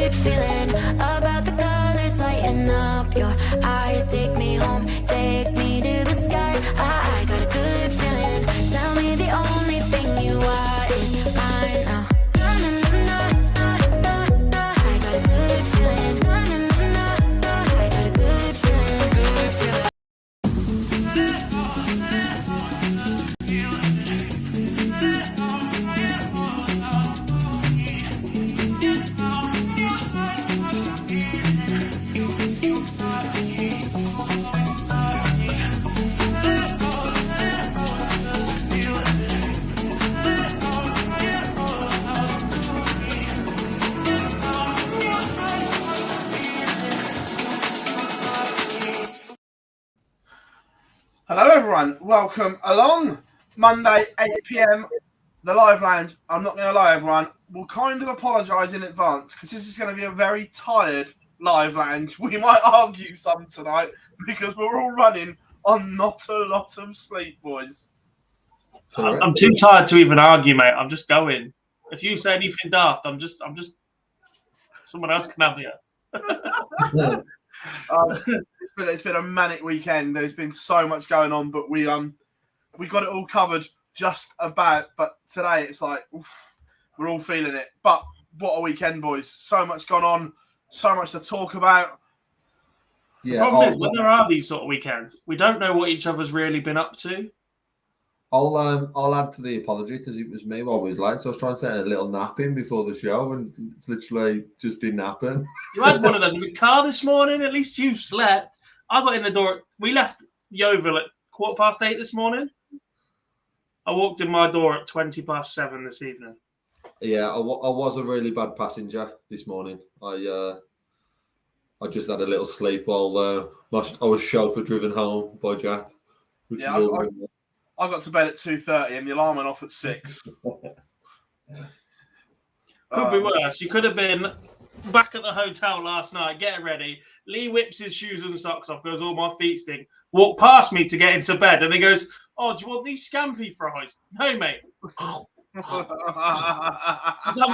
good feeling about the colors lighting up. Your eyes take me home, take me to the sky. I got a good feeling. Tell me the only thing you are is mine now. I got a good feeling. I got a good feeling, good feeling. Hello everyone, welcome along. Monday, 8 PM, the live lounge. I'm not going to lie everyone, we'll kind of apologise in advance because this is going to be a very tired live lounge. We might argue some tonight because we're all running on not a lot of sleep, boys. I'm too tired to even argue, mate. I'm just going. If you say anything daft, I'm just someone else can have you. It's been a manic weekend. There's been so much going on, but we got it all covered just about. But today it's like oof, we're all feeling it. But what a weekend, boys! So much gone on, so much to talk about. Yeah. The problem is when there are these sort of weekends, we don't know what each other's really been up to. I'll add to the apology because it was me while we was late. So I was trying to set a little nap in before the show, and it's literally just didn't happen. You had one of them in the car this morning. At least you've slept. I got in the door. We left Yeovil at 8:15 this morning. I walked in my door at 7:20 this evening. Yeah, I was a really bad passenger this morning. I just had a little sleep while I was chauffeur driven home by Jack. Yeah, I got to bed at 2:30 and the alarm went off at 6. Could be worse. You could have been back at the hotel last night, getting ready. Lee whips his shoes and socks off, goes, "Oh, my feet stink." Walk past me to get into bed, and he goes, "Oh, do you want these scampi fries?" "No, mate." Because I'm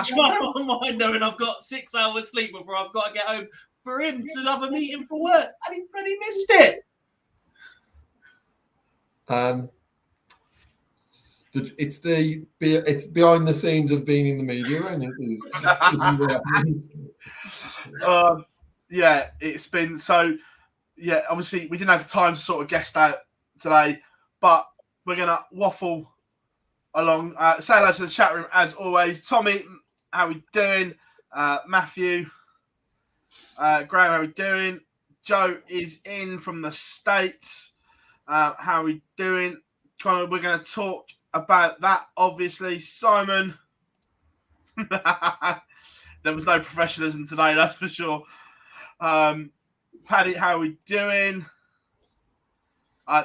trying to unwind knowing I've got 6 hours sleep before I've got to get home for him to have a meeting for work, and he bloody missed it. It's behind the scenes of being in the media, and yeah, it's been so. Yeah, obviously we didn't have time to sort of guest out today, but we're gonna waffle along. Say hello to the chat room as always. Tommy, how we doing? Matthew, Graham, how we doing? Joe is in from the States. How we doing? Connor, we're going to talk about that, obviously. Simon, there was no professionalism today, that's for sure. Paddy, how we doing?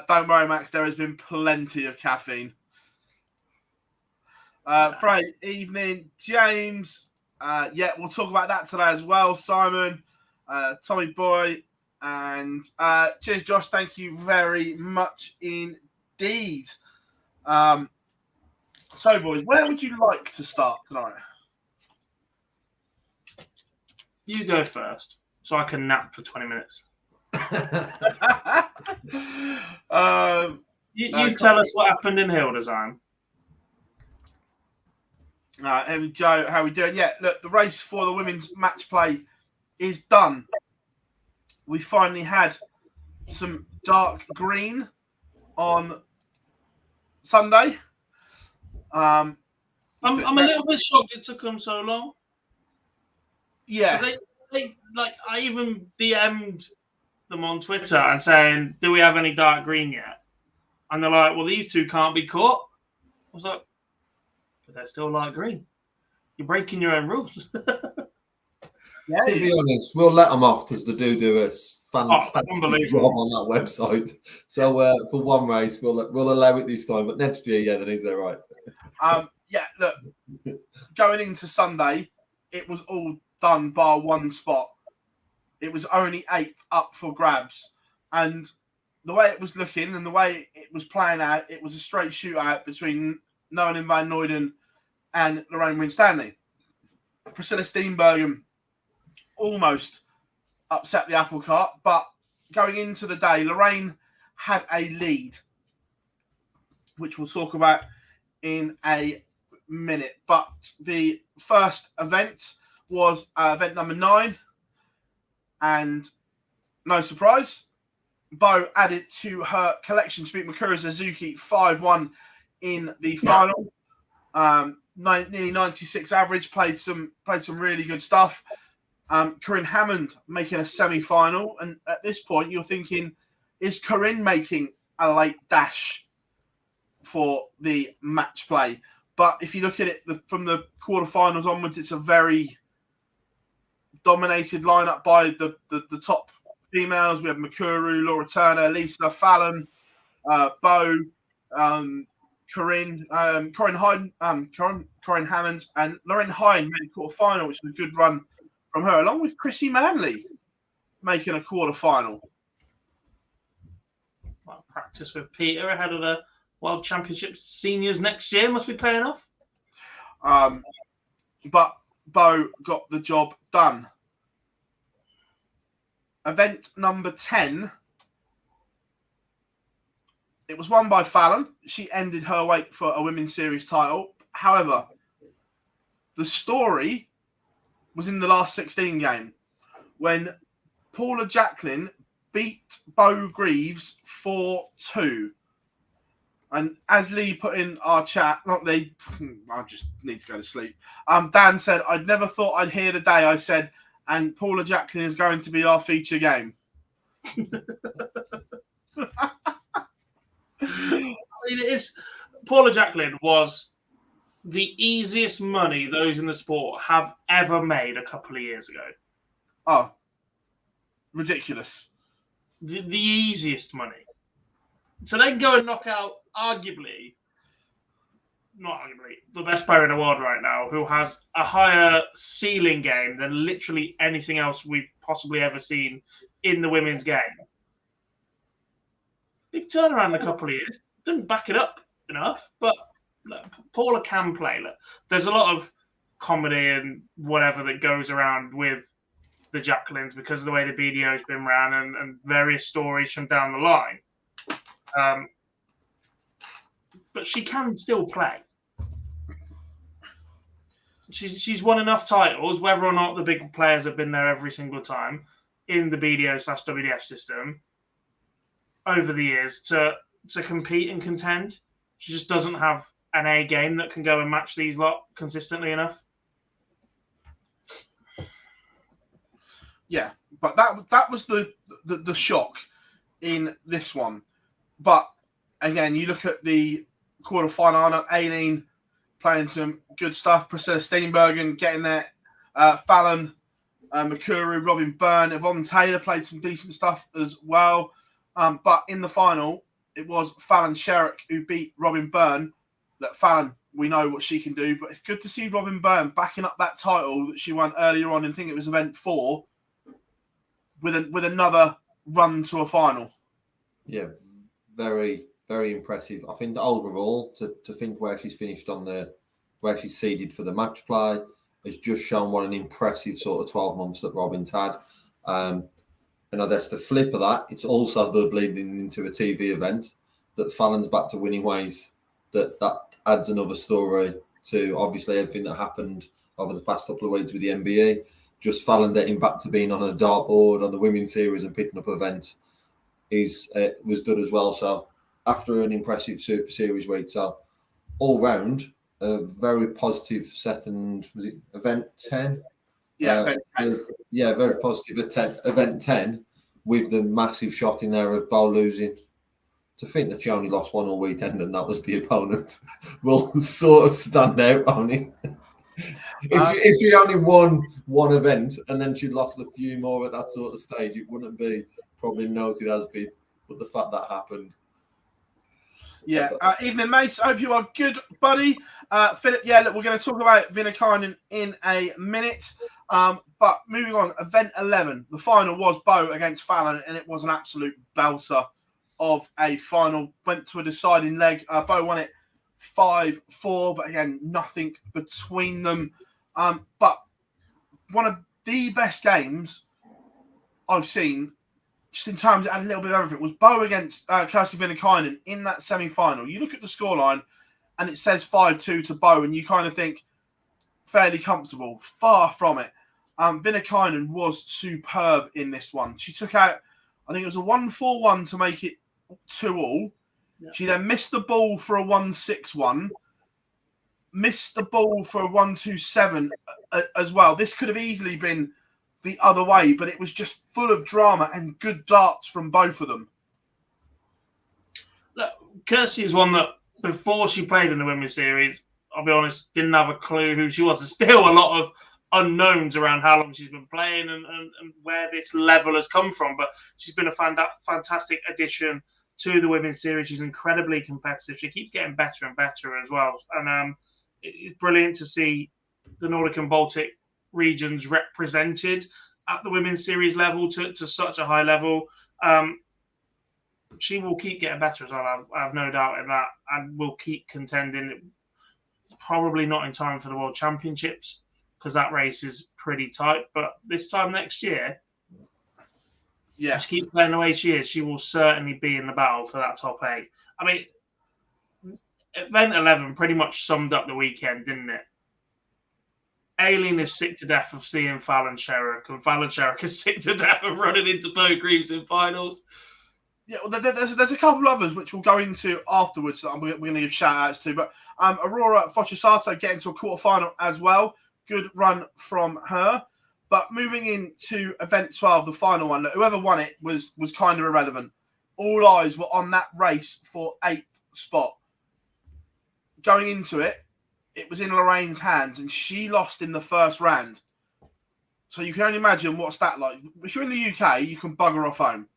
Don't worry, Max, there has been plenty of caffeine. Friday evening, James. Yeah, we'll talk about that today as well. Simon, Tommy Boy, and cheers, Josh. Thank you very much indeed. So, boys, where would you like to start tonight? You go first, so I can nap for 20 minutes. You tell us what happened in Hildesheim. Joe, how are we doing? Yeah, look, the race for the women's match play is done. We finally had some dark green on Sunday. I'm a little bit shocked it took them so long. Yeah. I even DM'd them on Twitter and saying, "Do we have any dark green yet?" And they're like, "Well, these two can't be caught." I was like, "But they're still light green. You're breaking your own rules." Yeah, to be honest, we'll let them off because they do a fantastic job on that website. So for one race, we'll allow it this time, but next year, yeah, then is that right? Yeah, look, going into Sunday, it was all done bar one spot. It was only 8 up for grabs, and the way it was looking and the way it was playing out, it was a straight shootout between Nolan van Noyden and Lorraine Winstanley. Priscilla Steenbergen almost upset the apple cart. But going into the day, Lorraine had a lead, which we'll talk about in a minute. But the first event was event number 9. And no surprise, Bo added to her collection. She beat Mikuru Suzuki 5-1 in the final. Nearly 96 average, played some really good stuff. Corinne Hammond making a semi-final. And at this point, you're thinking, is Corinne making a late dash for the match play? But if you look at it from the quarterfinals onwards, it's a very dominated lineup by the top females. We have Mikuru, Laura Turner, Lisa, Fallon, Bo, Corinne Hammond, and Lauren Hine made a quarterfinal, which was a good run from her, along with Chrissy Manley making a quarterfinal. Well, practice with Peter ahead of the World Championships seniors next year must be paying off. But Bo got the job done. Event number 10. It was won by Fallon. She ended her wait for a women's series title. However, the story was in the last 16 game when Paula Jacqueline beat Bo Greaves 4-2. And as Lee put in our chat, not Lee, I just need to go to sleep. Dan said, I'd never thought I'd hear the day I said, and Paula Jacqueline is going to be our feature game. Paula Jacqueline was the easiest money those in the sport have ever made a couple of years ago. Oh, ridiculous. The easiest money. So they can go and knock out, not arguably, the best player in the world right now, who has a higher ceiling game than literally anything else we've possibly ever seen in the women's game. Big turnaround in a couple of years. Didn't back it up enough, but look, Paula can play. Look, there's a lot of comedy and whatever that goes around with the Jacquelines because of the way the BDO's been ran and various stories from down the line. But she can still play. She's won enough titles, whether or not the big players have been there every single time in the BDO/WDF system over the years to compete and contend. She just doesn't have an A game that can go and match these lot consistently enough. Yeah, but that was the shock in this one. But again, you look at the quarterfinal, Aileen playing some good stuff, Priscilla Steenbergen getting there, Fallon, Mikuru, Robin Byrne, Yvonne Taylor played some decent stuff as well. But in the final, it was Fallon Sherrick who beat Robin Byrne. Look, Fallon, we know what she can do, but it's good to see Robin Byrne backing up that title that she won earlier on, and I think it was event 4, with another run to a final. Yeah, very, very impressive. I think that overall, to think where she's finished where she's seeded for the match play has just shown what an impressive sort of 12 months that Robin's had. And that's the flip of that. It's also leading into a TV event that Fallon's back to winning ways. That adds another story to obviously everything that happened over the past couple of weeks with the NBA. Just Fallon getting back to being on a dartboard on the women's series and picking up events was good as well. So after an impressive Super Series week, so all round a very positive second. Was it event 10? Yeah, event 10. Yeah, very positive event 10 with the massive shot in there of Bo losing. To think that she only lost one all weekend and that was the opponent will sort of stand out on it. If she only won one event and then she lost a few more at that sort of stage, it wouldn't be probably noted as big. But the fact that happened. Yeah. Evening, Mace. I hope you are good, buddy. Philip, yeah, look, we're going to talk about Vinakainen in a minute. But moving on, event 11. The final was Bo against Fallon, and it was an absolute belter of a final. Went to a deciding leg. Bo won it 5-4, but again, nothing between them. But one of the best games I've seen, just in terms of a little bit of everything, was Bo against Kirsty Vinnikainen in that semi-final. You look at the scoreline and it says 5-2 to Bo, and you kind of think fairly comfortable. Far from it. Vinnikainen was superb in this one. She took out, I think it was a 1-4-1 to make it 2-2. Yeah. She then missed the ball for a 1-6-1, missed the ball for a 1-2-7 as well. This could have easily been the other way, but it was just full of drama and good darts from both of them. Look, Kirsty is one that, before she played in the Women's Series, I'll be honest, didn't have a clue who she was. There's still a lot of unknowns around how long she's been playing and where this level has come from. But she's been a fantastic addition to the Women's Series. She's incredibly competitive. She keeps getting better and better as well. And it's brilliant to see the Nordic and Baltic regions represented at the Women's Series level to such a high level. She will keep getting better as well. I have no doubt in that, and will keep contending. Probably not in time for the World Championships, because that race is pretty tight. But this time next year, if she keeps playing the way she is, she will certainly be in the battle for that top 8. I mean, event 11 pretty much summed up the weekend, didn't it? Aileen is sick to death of seeing Fallon Sherrock, and Fallon Sherrock is sick to death of running into Bo Greaves in finals. Yeah, well, there's a couple of others which we'll go into afterwards that we're going to give shout-outs to. But Aurora Fochesato getting to a quarterfinal as well. Good run from her. But moving into event 12, the final one, whoever won it was kind of irrelevant. All eyes were on that race for 8th spot. Going into it, it was in Lorraine's hands, and she lost in the first round. So you can only imagine what's that like. If you're in the UK, you can bugger off home.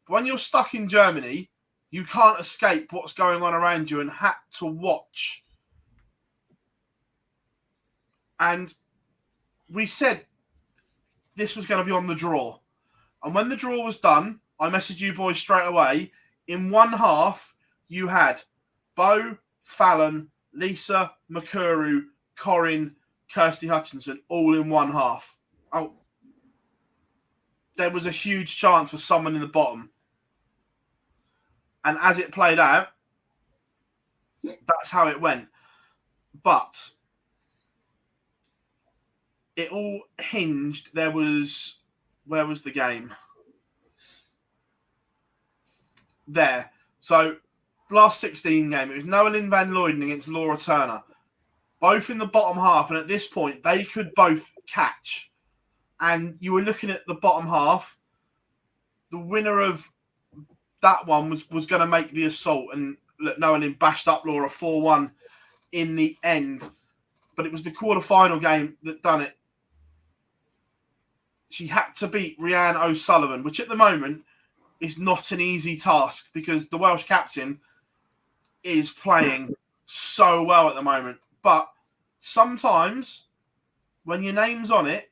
But when you're stuck in Germany, you can't escape what's going on around you and had to watch. And we said this was going to be on the draw. And when the draw was done, I messaged you boys straight away. In one half, you had Bo, Fallon, Lisa, Makuru, Corinne, Kirsty Hutchinson, all in one half. Oh, there was a huge chance for someone in the bottom. And as it played out, that's how it went. But it all hinged. Where was the game? There. So, last 16 game, it was Noelyn Van Luyden against Laura Turner. Both in the bottom half, and at this point, they could both catch. And you were looking at the bottom half. The winner of that one was going to make the assault, and Noelyn bashed up Laura 4-1 in the end. But it was the quarterfinal game that done it. She had to beat Rhiannon O'Sullivan, which at the moment is not an easy task because the Welsh captain is playing so well at the moment. But sometimes when your name's on it,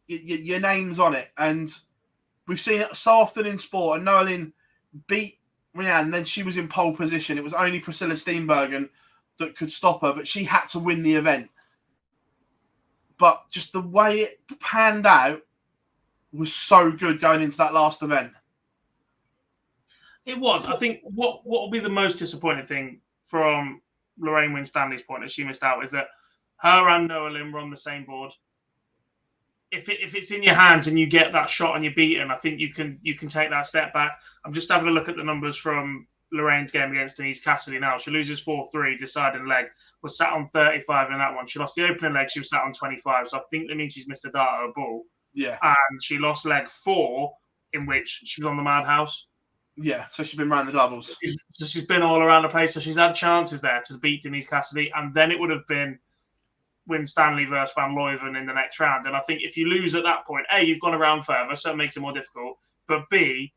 your name's on it. And we've seen it so often in sport. And Noelyn beat Rhiannon, then she was in pole position. It was only Priscilla Steenbergen that could stop her, but she had to win the event. But just the way it panned out was so good going into that last event. It was. I think what will be the most disappointing thing from Lorraine Winstanley's point that she missed out is that her and Noelyn were on the same board. If it's in your hands and you get that shot and you're beaten, I think you can take that step back. I'm just having a look at the numbers from Lorraine's game against Denise Cassidy now. She loses 4-3, deciding leg, was sat on 35 in that one. She lost the opening leg, she was sat on 25. So I think that means she's missed a dart or a ball. Yeah. And she lost leg 4, in which she was on the madhouse. Yeah, so she's been around the doubles. So she's been all around the place. So she's had chances there to beat Denise Cassidy. And then it would have been Winstanley versus Van Luyven in the next round. And I think if you lose at that point, A, you've gone around further, so it makes it more difficult. But B,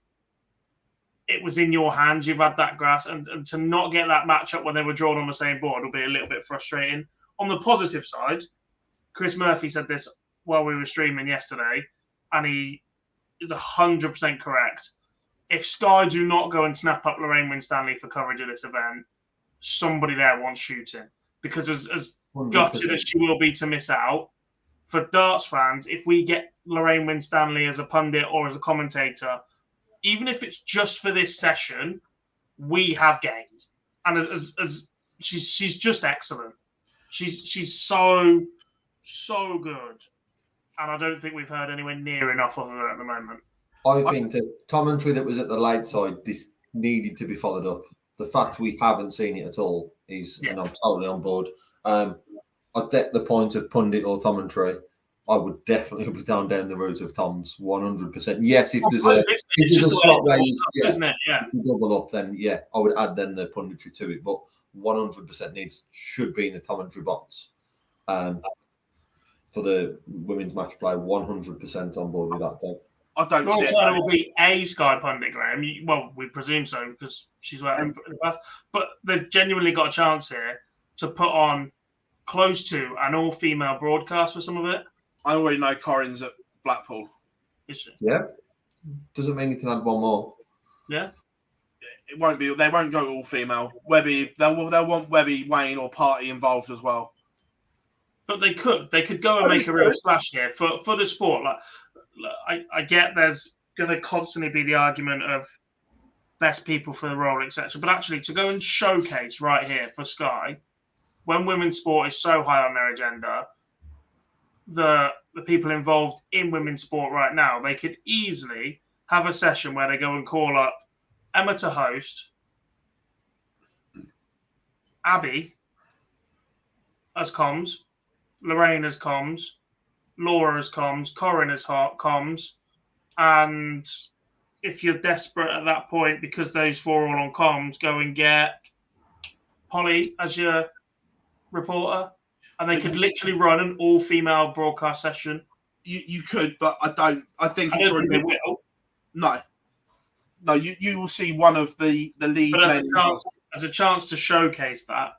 it was in your hands. You've had that grass. And to not get that matchup when they were drawn on the same board will be a little bit frustrating. On the positive side, Chris Murphy said this while we were streaming yesterday, and he is 100% correct. If Sky do not go and snap up Lorraine Winstanley for coverage of this event, somebody there wants shooting. Because as gutted as she will be to miss out, for darts fans, if we get Lorraine Winstanley as a pundit or as a commentator, even if it's just for this session, we have gained. And as she's just excellent. She's so good. And I don't think we've heard anywhere near enough of her at the moment. I think the commentary that was at the late side, this needed to be followed up. The fact we haven't seen it at all is, and I'm totally on board. I get the point of pundit or commentary. I would definitely be down the route of Tom's 100%. Yes, if there's a slot where isn't it? Yeah, double up, then I would add then the punditry to it. But 100% should be in the commentary box. For the women's match play, 100% on board with that. Though. I don't see it. Turner will be a Sky pundit, Graham. Well, we presume so because she's worked in the past. But they've genuinely got a chance here to put on close to an all-female broadcast for some of it. I already know Corin's at Blackpool. Is she? Yeah. Doesn't mean you can add one more. Yeah. It won't be. They won't go all-female. Webby, they'll want Webby, Wayne, or Party involved as well. But they could go and make a real splash here for the sport. I get there's going to constantly be the argument of best people for the role, etc. But actually, to go and showcase right here for Sky, when women's sport is so high on their agenda, the people involved in women's sport right now, they could easily have a session where they go and call up Emma to host, Abby as comms, Lorraine as comms, Laura as comms, Corin as comms, and if you're desperate at that point because those four are all on comms, go and get Polly as your reporter, and they could literally run an all-female broadcast session. You could, but I don't. I think I it's don't already think they will. No. You will see one of the lead. But as a chance to showcase that.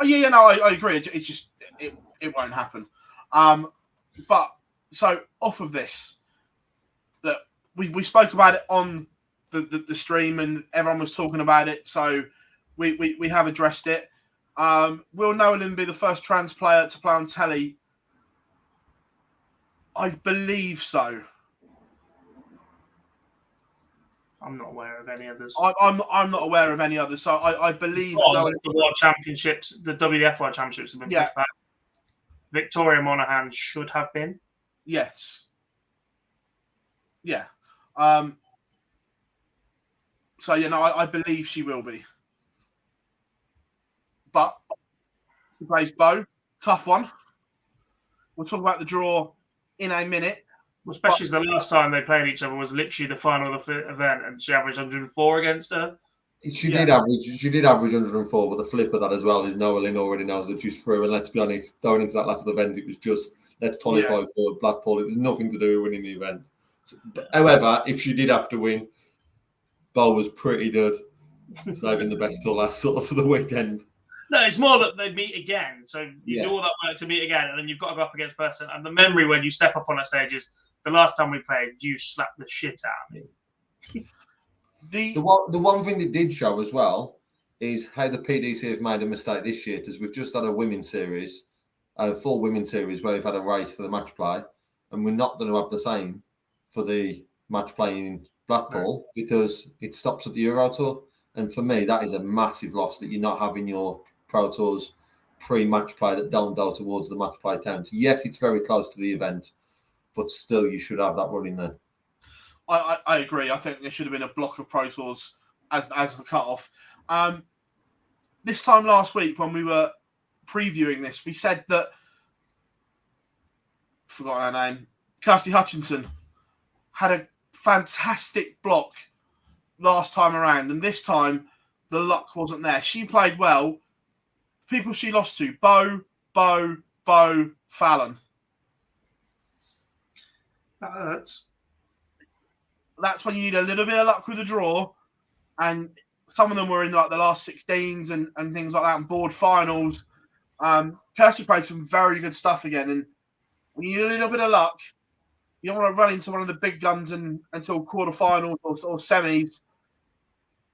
Oh yeah, no, I agree. It's just it won't happen. But so off of this, that we spoke about it on the stream and everyone was talking about it. So we have addressed it. Will Nolan be the first trans player to play on telly? I believe so. I'm not aware of any others. I'm not aware of any others. So I believe the World Championships, the WWF World Championships have been pushed back. Victoria Monaghan should have been. Yes. Yeah. So I believe she will be. But she plays Bo. Tough one. We'll talk about the draw in a minute. Especially as the last time they played each other was literally the final of the event, and she averaged 104 against her. She did average 104, but the flip of that as well is Noah Lynn already knows that she's through. And let's be honest, going into that last event, it was just let's qualify for Blackpool. It was nothing to do with winning the event. So, however, if she did have to win, Bo was pretty good, saving the best till last sort of for the weekend. No, it's more that they meet again. So you do all that work to meet again, and then you've got to go up against person. And the memory when you step up on that stage is the last time we played, you slapped the shit out of me. The one thing that did show as well is how the PDC have made a mistake this year, because we've just had a women's series, a full women's series where we've had a race to the match play, and we're not going to have the same for the match play in Blackpool because it stops at the Euro Tour. And for me, that is a massive loss that you're not having your Pro Tours pre-match play that don't go towards the match play towns. Yes, it's very close to the event, but still you should have that running there. I agree. I think there should have been a block of Pro Tours as the cut-off. This time last week when we were previewing this, we said that, forgot her name, Kirsty Hutchinson had a fantastic block last time around, and this time the luck wasn't there. She played well. People she lost to, Bo, Fallon. That hurts. That's when you need a little bit of luck with the draw, and some of them were in like the last 16s and things like that, and board finals. Kirsty played some very good stuff again, and when you need a little bit of luck, you don't want to run into one of the big guns until quarterfinals or semis.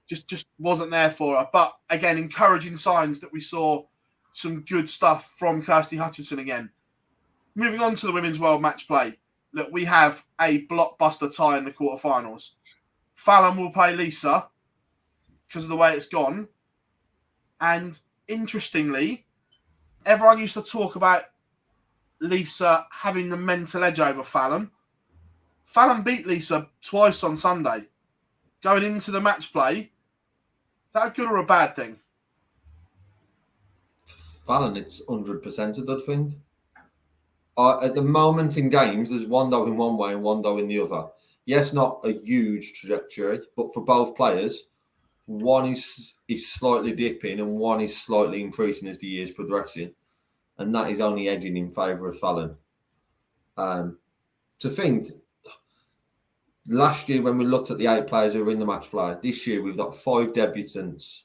Just wasn't there for her. But again, encouraging signs that we saw some good stuff from Kirsty Hutchinson again. moving on to the Women's World Match Play. Look, we have a blockbuster tie in the quarterfinals. Fallon will play Lisa because of the way it's gone. And interestingly, everyone used to talk about Lisa having the mental edge over Fallon. Fallon beat Lisa twice on Sunday. Going into the match play, is that a good or a bad thing? Fallon, it's 100% a good thing. At the moment in games, there's one going one way and one going the other. Yes, not a huge trajectory, but for both players, one is slightly dipping and one is slightly increasing as the year's progressing. And that is only edging in favour of Fallon. To think, last year when we looked at the 8 players who were in the match play, this year we've got 5 debutants.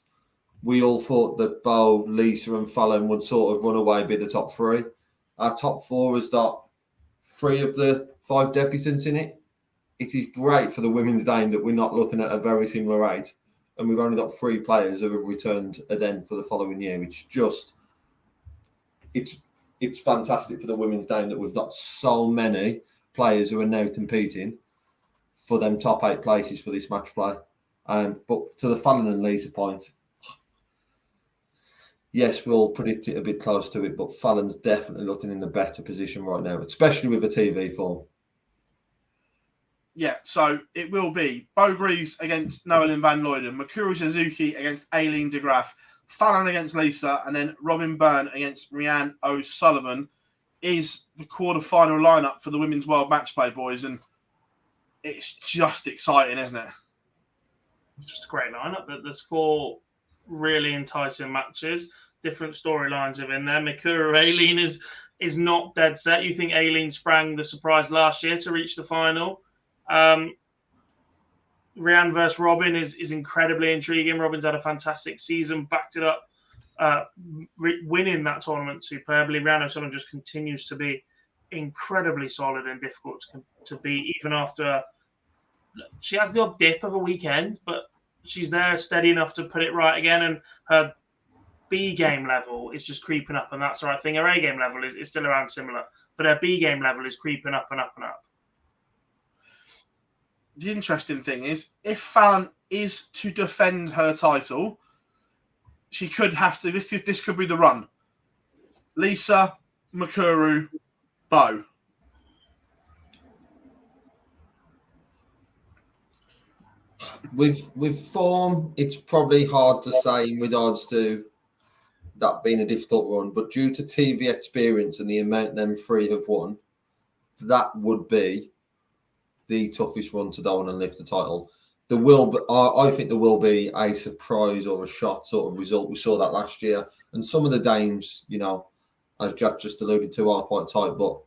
We all thought that Bo, Lisa and Fallon would sort of run away, be the top 3. Our top 4 has got 3 of the 5 debutants in it. It is great for the women's game that we're not looking at a very similar rate. And we've only got 3 players who have returned again for the following year. It's fantastic for the women's game that we've got so many players who are now competing for them top 8 places for this match play. But to the Fallon and Lisa point, yes, we'll predict it a bit close to it, but Fallon's definitely looking in the better position right now, especially with the TV form. Yeah, so it will be Bo Greaves against Noelyn Van Luyden, Mikuru Suzuki against Aileen de Graaf, Fallon against Lisa, and then Robin Byrne against Rhiannon O'Sullivan is the quarter-final lineup for the Women's World Match Play, boys, and it's just exciting, isn't it? It's just a great lineup. There's 4 really enticing matches. Different storylines are in there. Mikuru Aileen is not dead set. You think Aileen sprang the surprise last year to reach the final. Rhiannon versus Robin is incredibly intriguing. Robin's had a fantastic season, backed it up, winning that tournament superbly. Rhiannon O'Sullivan just continues to be incredibly solid and difficult to beat, even after she has the odd dip of a weekend, but she's there steady enough to put it right again. And her B game level is just creeping up, and that's the right thing. Her A game level is still around similar, but her B game level is creeping up and up and up. The interesting thing is, if Fallon is to defend her title, she could have to. This could be the run. Lisa, Mikuru, Bo. With form, it's probably hard to say in regards to that being a difficult run, but due to TV experience and the amount them 3 have won, that would be the toughest run to go on and lift the title. I think there will be a surprise or a shot sort of result. We saw that last year, and some of the games, as Jack just alluded to, are quite tight. But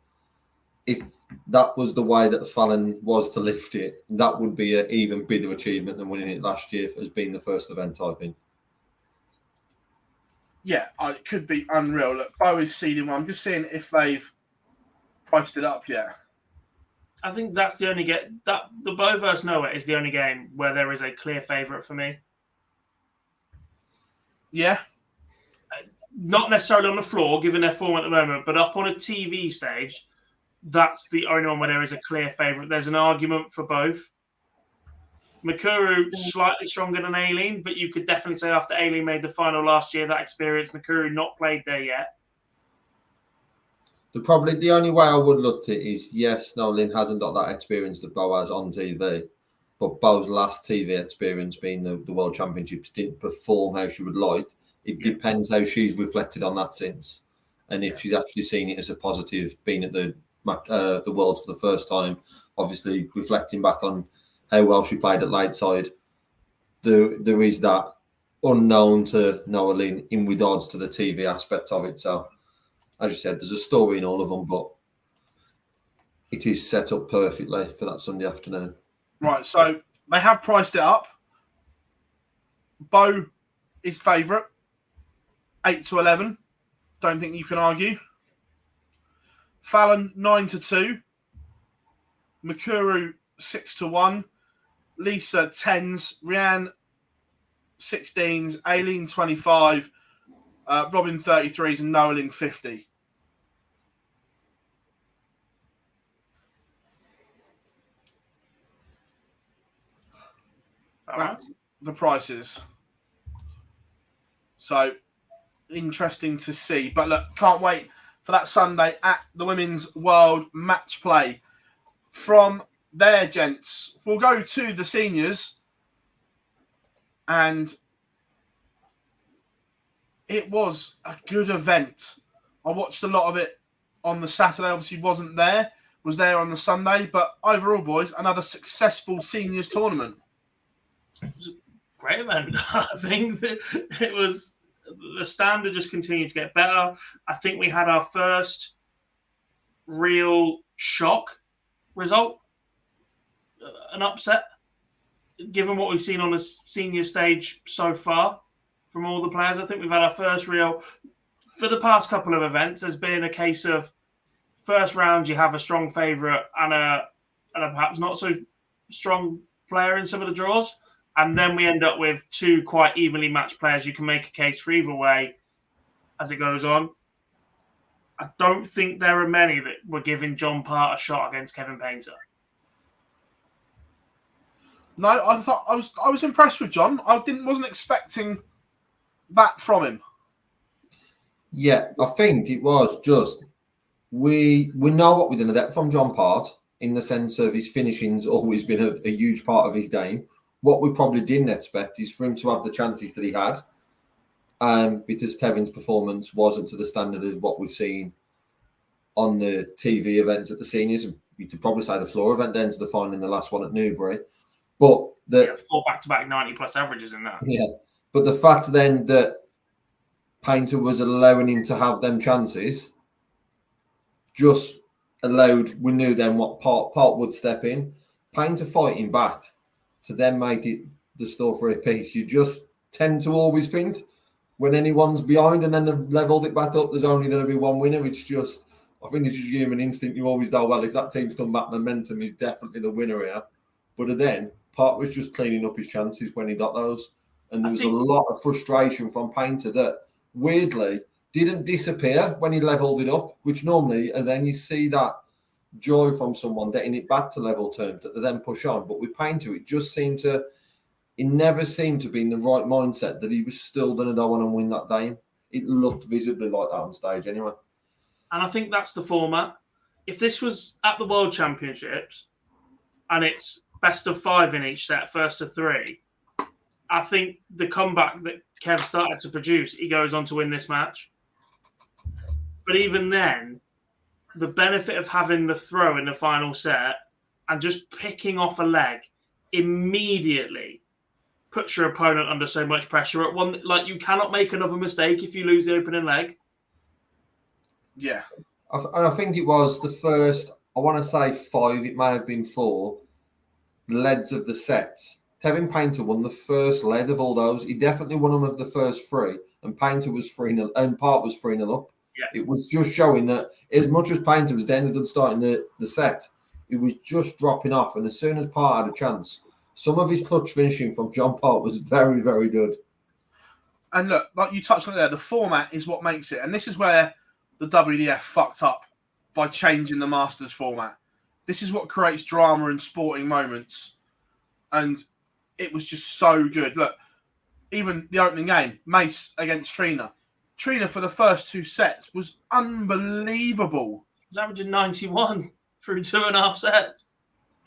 if that was the way that Fallon was to lift it, that would be an even bigger achievement than winning it last year as being the first event, I think. Yeah, it could be unreal. Look, Bo is seeding 1. I'm just seeing if they've priced it up yet. I think that's the only game. The Bo versus Noah is the only game where there is a clear favourite for me. Yeah. Not necessarily on the floor, given their form at the moment, but up on a TV stage, that's the only one where there is a clear favourite. There's an argument for both. Mikuru slightly stronger than Aileen, but you could definitely say after Aileen made the final last year, that experience, Mikuru not played there yet. Probably the only way I would look at it is, yes, Noelyn hasn't got that experience that Bo has on TV, but Bo's last TV experience being the World Championships didn't perform how she would like. It depends how she's reflected on that since, and if she's actually seen it as a positive, being at the Worlds for the first time, obviously reflecting back on how well she played at Lakeside. There is that unknown to Noelyn in regards to the TV aspect of it. So, as you said, there's a story in all of them, but it is set up perfectly for that Sunday afternoon. Right, so they have priced it up. Bo is favourite, 8-11. Don't think you can argue. Fallon 9-2. Mikuru 6-1. Lisa 10s. Rhiannon 16s. Aileen 25. Robin 33s and Noelyn 50. That's the prices. So interesting to see. But look, can't wait for that Sunday at the Women's World Match Play. From there, gents, we'll go to the seniors. And it was a good event. I watched a lot of it on the Saturday. Obviously wasn't there. Was there on the Sunday. But overall, boys, another successful seniors tournament. It was a great event. I think that it was... The standard just continued to get better. I think we had our first real shock result, an upset, given what we've seen on the senior stage so far from all the players. I think we've had our first real, for the past couple of events, there's been a case of first round you have a strong favourite and a perhaps not so strong player in some of the draws. And then we end up with two quite evenly matched players. You can make a case for either way as it goes on. I don't think there are many that were giving John Part a shot against Kevin Painter. No, I was impressed with John. I wasn't expecting that from him. Yeah, I think it was just we know what we're going to get from John Part in the sense of his finishing's always been a huge part of his game. What we probably didn't expect is for him to have the chances that he had, because Kevin's performance wasn't to the standard of what we've seen on the TV events at the seniors. You could probably say the floor event ends the final in the last one at Newbury. But 4 back-to-back 90-plus averages in that. Yeah, but the fact then that Painter was allowing him to have them chances just allowed, we knew then what Part would step in. Painter fighting back to then make it the store for a piece. You just tend to always think when anyone's behind and then they've leveled it back up, there's only going to be one winner. It's just, I think it's just human instinct. You always know, well, if that team's done back momentum, he's definitely the winner here. But then Part was just cleaning up his chances when he got those. And there was a lot of frustration from Painter that weirdly didn't disappear when he levelled it up, which normally, and then you see that joy from someone getting it back to level terms that they then push on. But with Painter, it just seemed to, he never seemed to be in the right mindset that he was still going to go on and win that game. It looked visibly like that on stage anyway. And I think that's the format. If this was at the World Championships and it's best of 5 in each set, first to 3, I think the comeback that Kev started to produce, he goes on to win this match. But even then, the benefit of having the throw in the final set and just picking off a leg immediately puts your opponent under so much pressure. At one, like, you cannot make another mistake if you lose the opening leg. Yeah. I think it was the first, I want to say 5, it may have been 4 legs of the sets. Kevin Painter won the first leg of all those. He definitely won them of the first 3, and Painter was 3-0, and Part was 3-0 up. Yeah. It was just showing that as much as Painter was then done starting the set, it was just dropping off. And as soon as Part had a chance, some of his clutch finishing from John Part was very, very good. And look, like you touched on there, the format is what makes it. And this is where the WDF fucked up by changing the Masters format. This is what creates drama and sporting moments. And it was just so good. Look, even the opening game, Mace against Trina. Trina, for the first 2 sets, was unbelievable. He was averaging 91 through 2.5 sets.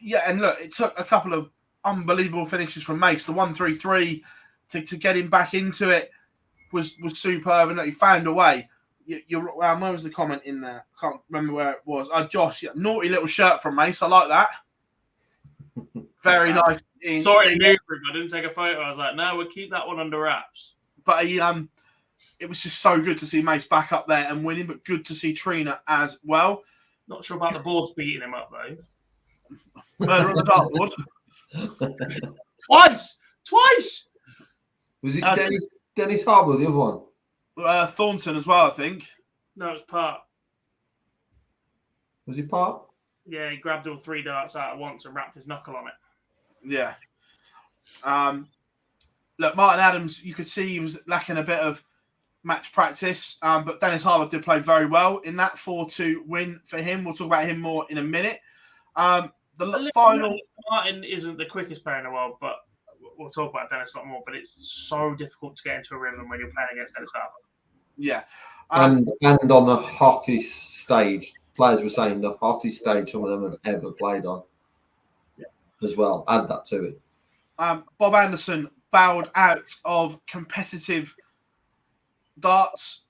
Yeah, and look, it took a couple of unbelievable finishes from Mace. The 1-3-3 to get him back into it was superb, and look, he found a way. Where was the comment in there? I can't remember where it was. Josh, yeah, naughty little shirt from Mace. I like that. Very nice. Sorry, I didn't take a photo. I was like, no, we'll keep that one under wraps. But it was just so good to see Mace back up there and winning, but good to see Trina as well. Not sure about the boards beating him up, though. Murder on the dartboard. Twice! Was it Dennis Harbour, the other one? Thornton as well, I think. No, it was Part. Was he Part? Yeah, he grabbed all 3 darts out at once and wrapped his knuckle on it. Yeah. Look, Martin Adams, you could see he was lacking a bit of match practice, but Dennis Harbour did play very well in that 4-2 win for him. We'll talk about him more in a minute. The final... Martin isn't the quickest player in the world, but we'll talk about Dennis a lot more, but it's so difficult to get into a rhythm when you're playing against Dennis Harper. Yeah. And on the hottest stage, players were saying the hottest stage some of them have ever played on as well. Add that to it. Bob Anderson bowed out of competitive darts.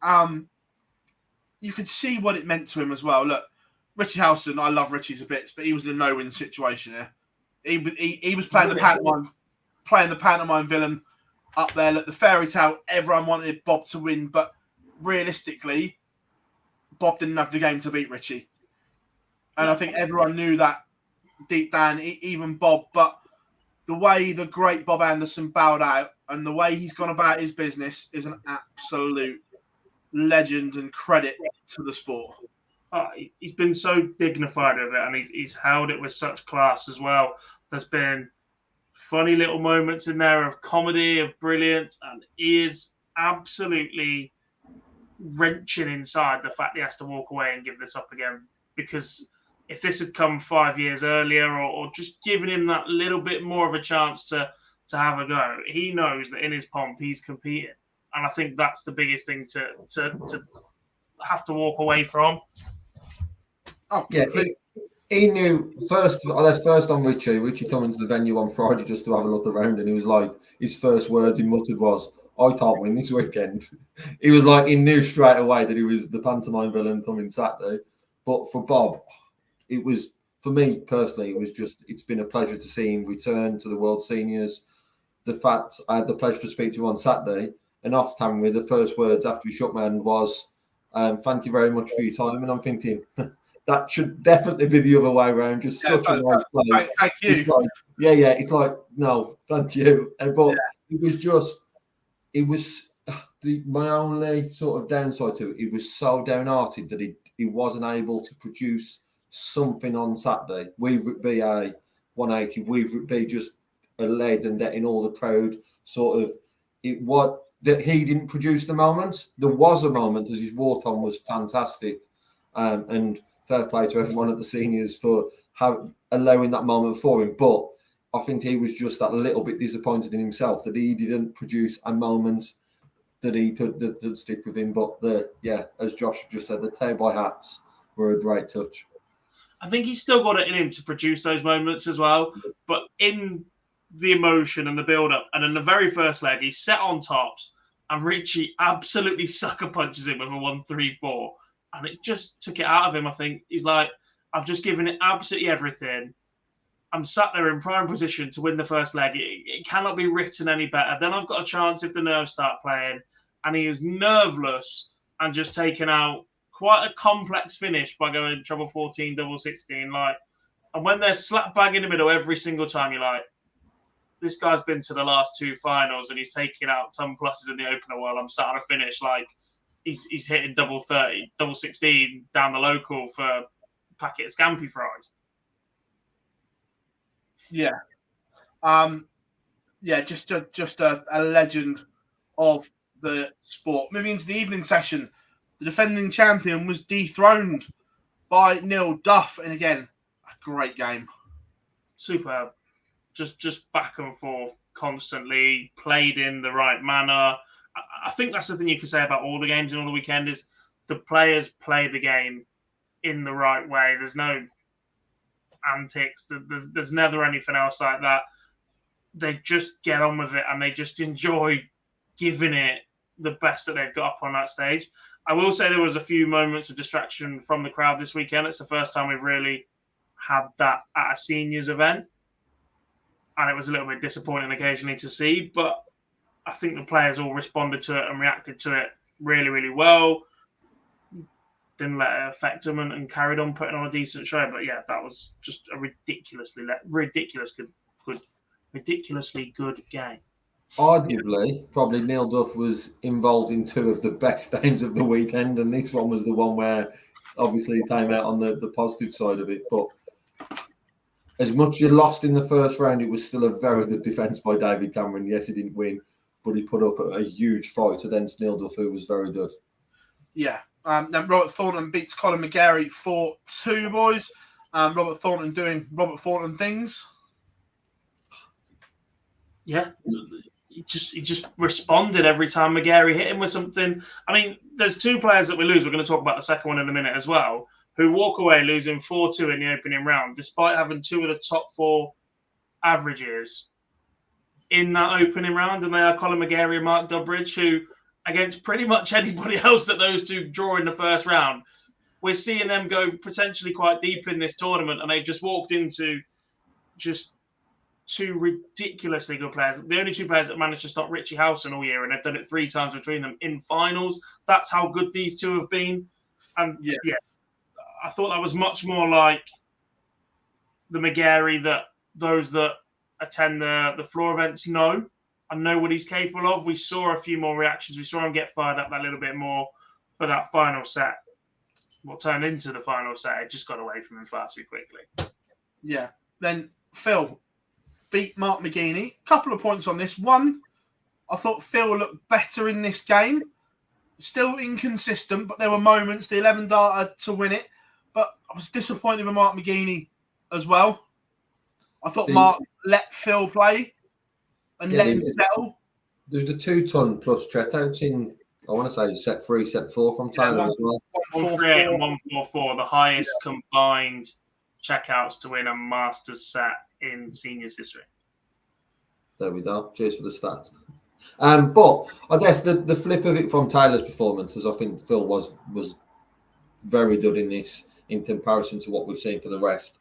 You could see what it meant to him as well. Look, Richie Howson, I love Richie's a bit, but he was in a no-win situation there. He was playing the pantomime villain up there. Look, the fairy tale, everyone wanted Bob to win, but realistically, Bob didn't have the game to beat Richie. And I think everyone knew that deep down, even Bob. But the way the great Bob Anderson bowed out and the way he's gone about his business is an absolute legend and credit to the sport. He's been so dignified of it, and he's held it with such class as well. There's been funny little moments in there of comedy, of brilliance, and he is absolutely wrenching inside the fact he has to walk away and give this up again. Because if this had come 5 years earlier, or just giving him that little bit more of a chance to have a go, he knows that in his pomp he's competing, and I think that's the biggest thing to have to walk away from. Oh, yeah, he knew first. Let's first on Richie. Richie coming to the venue on Friday just to have a look around, and he was like, his first words he muttered was, "I can't win this weekend." He was like, he knew straight away that he was the pantomime villain coming Saturday. But for Bob, it was, for me personally, it's been a pleasure to see him return to the World Seniors. The fact I had the pleasure to speak to him on Saturday, and off camera, the first words after he shook my hand was, "Thank you very much for your time." And I'm thinking, that should definitely be the other way around. Just such a nice play. Thank you. It's like, it's like, no, thank you. But it was just, my only sort of downside to it, he was so downhearted that he wasn't able to produce something on Saturday. Whether it be a 180, whether it be just a lead and letting all the crowd sort of, that he didn't produce the moment. There was a moment as his walk-on was fantastic. And fair play to everyone at the seniors for allowing that moment for him. But I think he was just that little bit disappointed in himself that he didn't produce a moment that he could stick with him. But as Josh just said, the tie-by hats were a great touch. I think he's still got it in him to produce those moments as well. But in the emotion and the build-up, and in the very first leg, he's set on tops, and Richie absolutely sucker punches him with a 1-3-4. And it just took it out of him, I think. He's like, I've just given it absolutely everything. I'm sat there in prime position to win the first leg. It cannot be written any better. Then I've got a chance if the nerves start playing. And he is nerveless and just taken out quite a complex finish by going treble 14, double 16. And when they're slap bang in the middle every single time, you're like, this guy's been to the last two finals and he's taking out ton pluses in the opener while I'm sat on a finish. He's hitting double 30, double 16 down the local for a packet of scampi fries. Yeah. Just a legend of the sport. Moving into the evening session, the defending champion was dethroned by Neil Duff. And again, a great game. Superb. Just back and forth constantly, played in the right manner. I think that's the thing you can say about all the games in all the weekend is the players play the game in the right way. There's no antics. There's never anything else like that. They just get on with it and they just enjoy giving it the best that they've got up on that stage. I will say there was a few moments of distraction from the crowd this weekend. It's the first time we've really had that at a seniors event. And it was a little bit disappointing occasionally to see, but I think the players all responded to it and reacted to it really, really well. Didn't let it affect them and carried on putting on a decent show. But yeah, that was just a ridiculously good game. Arguably, probably Neil Duff was involved in two of the best games of the weekend, and this one was the one where obviously he came out on the positive side of it. But as much as you lost in the first round, it was still a very good defence by David Cameron. Yes, he didn't win, but he put up a huge fight against Neil Duff, who was very good. Yeah. Then Robert Thornton beats Colin McGarry 4-2, boys. Robert Thornton doing Robert Thornton things. Yeah. He just responded every time McGarry hit him with something. I mean, there's two players that we lose. We're going to talk about the second one in a minute as well, who walk away losing 4-2 in the opening round, despite having two of the top four averages in that opening round. And they are Colin McGarry and Mark Durbridge, who, against pretty much anybody else that those two draw in the first round, we're seeing them go potentially quite deep in this tournament. And they've just walked into just two ridiculously good players. The only two players that managed to stop Richie Howson all year, and they've done it 3 times between them in finals. That's how good these two have been. And yeah, I thought that was much more like the McGarry that those that attend the floor events know and know what he's capable of. We saw a few more reactions. We saw him get fired up a little bit more, but that final set, what turned into the final set, it just got away from him far too quickly. Yeah. Then Phill beat Mark McGeaney. Couple of points on this. One, I thought Phill looked better in this game. Still inconsistent, but there were moments. The 11 darter to win it. But I was disappointed with Mark McGeaney as well. I thought Mark let Phill play and let him settle. There's the 2-ton plus checkouts in, I want to say, set 3, set 4 from Tyler as well. 1-3-8 and 1-4-4, the highest combined checkouts to win a Masters set in seniors history. There we go. Cheers for the stats. But I guess the flip of it from Tyler's performance is I think Phill was very good in this in comparison to what we've seen for the rest.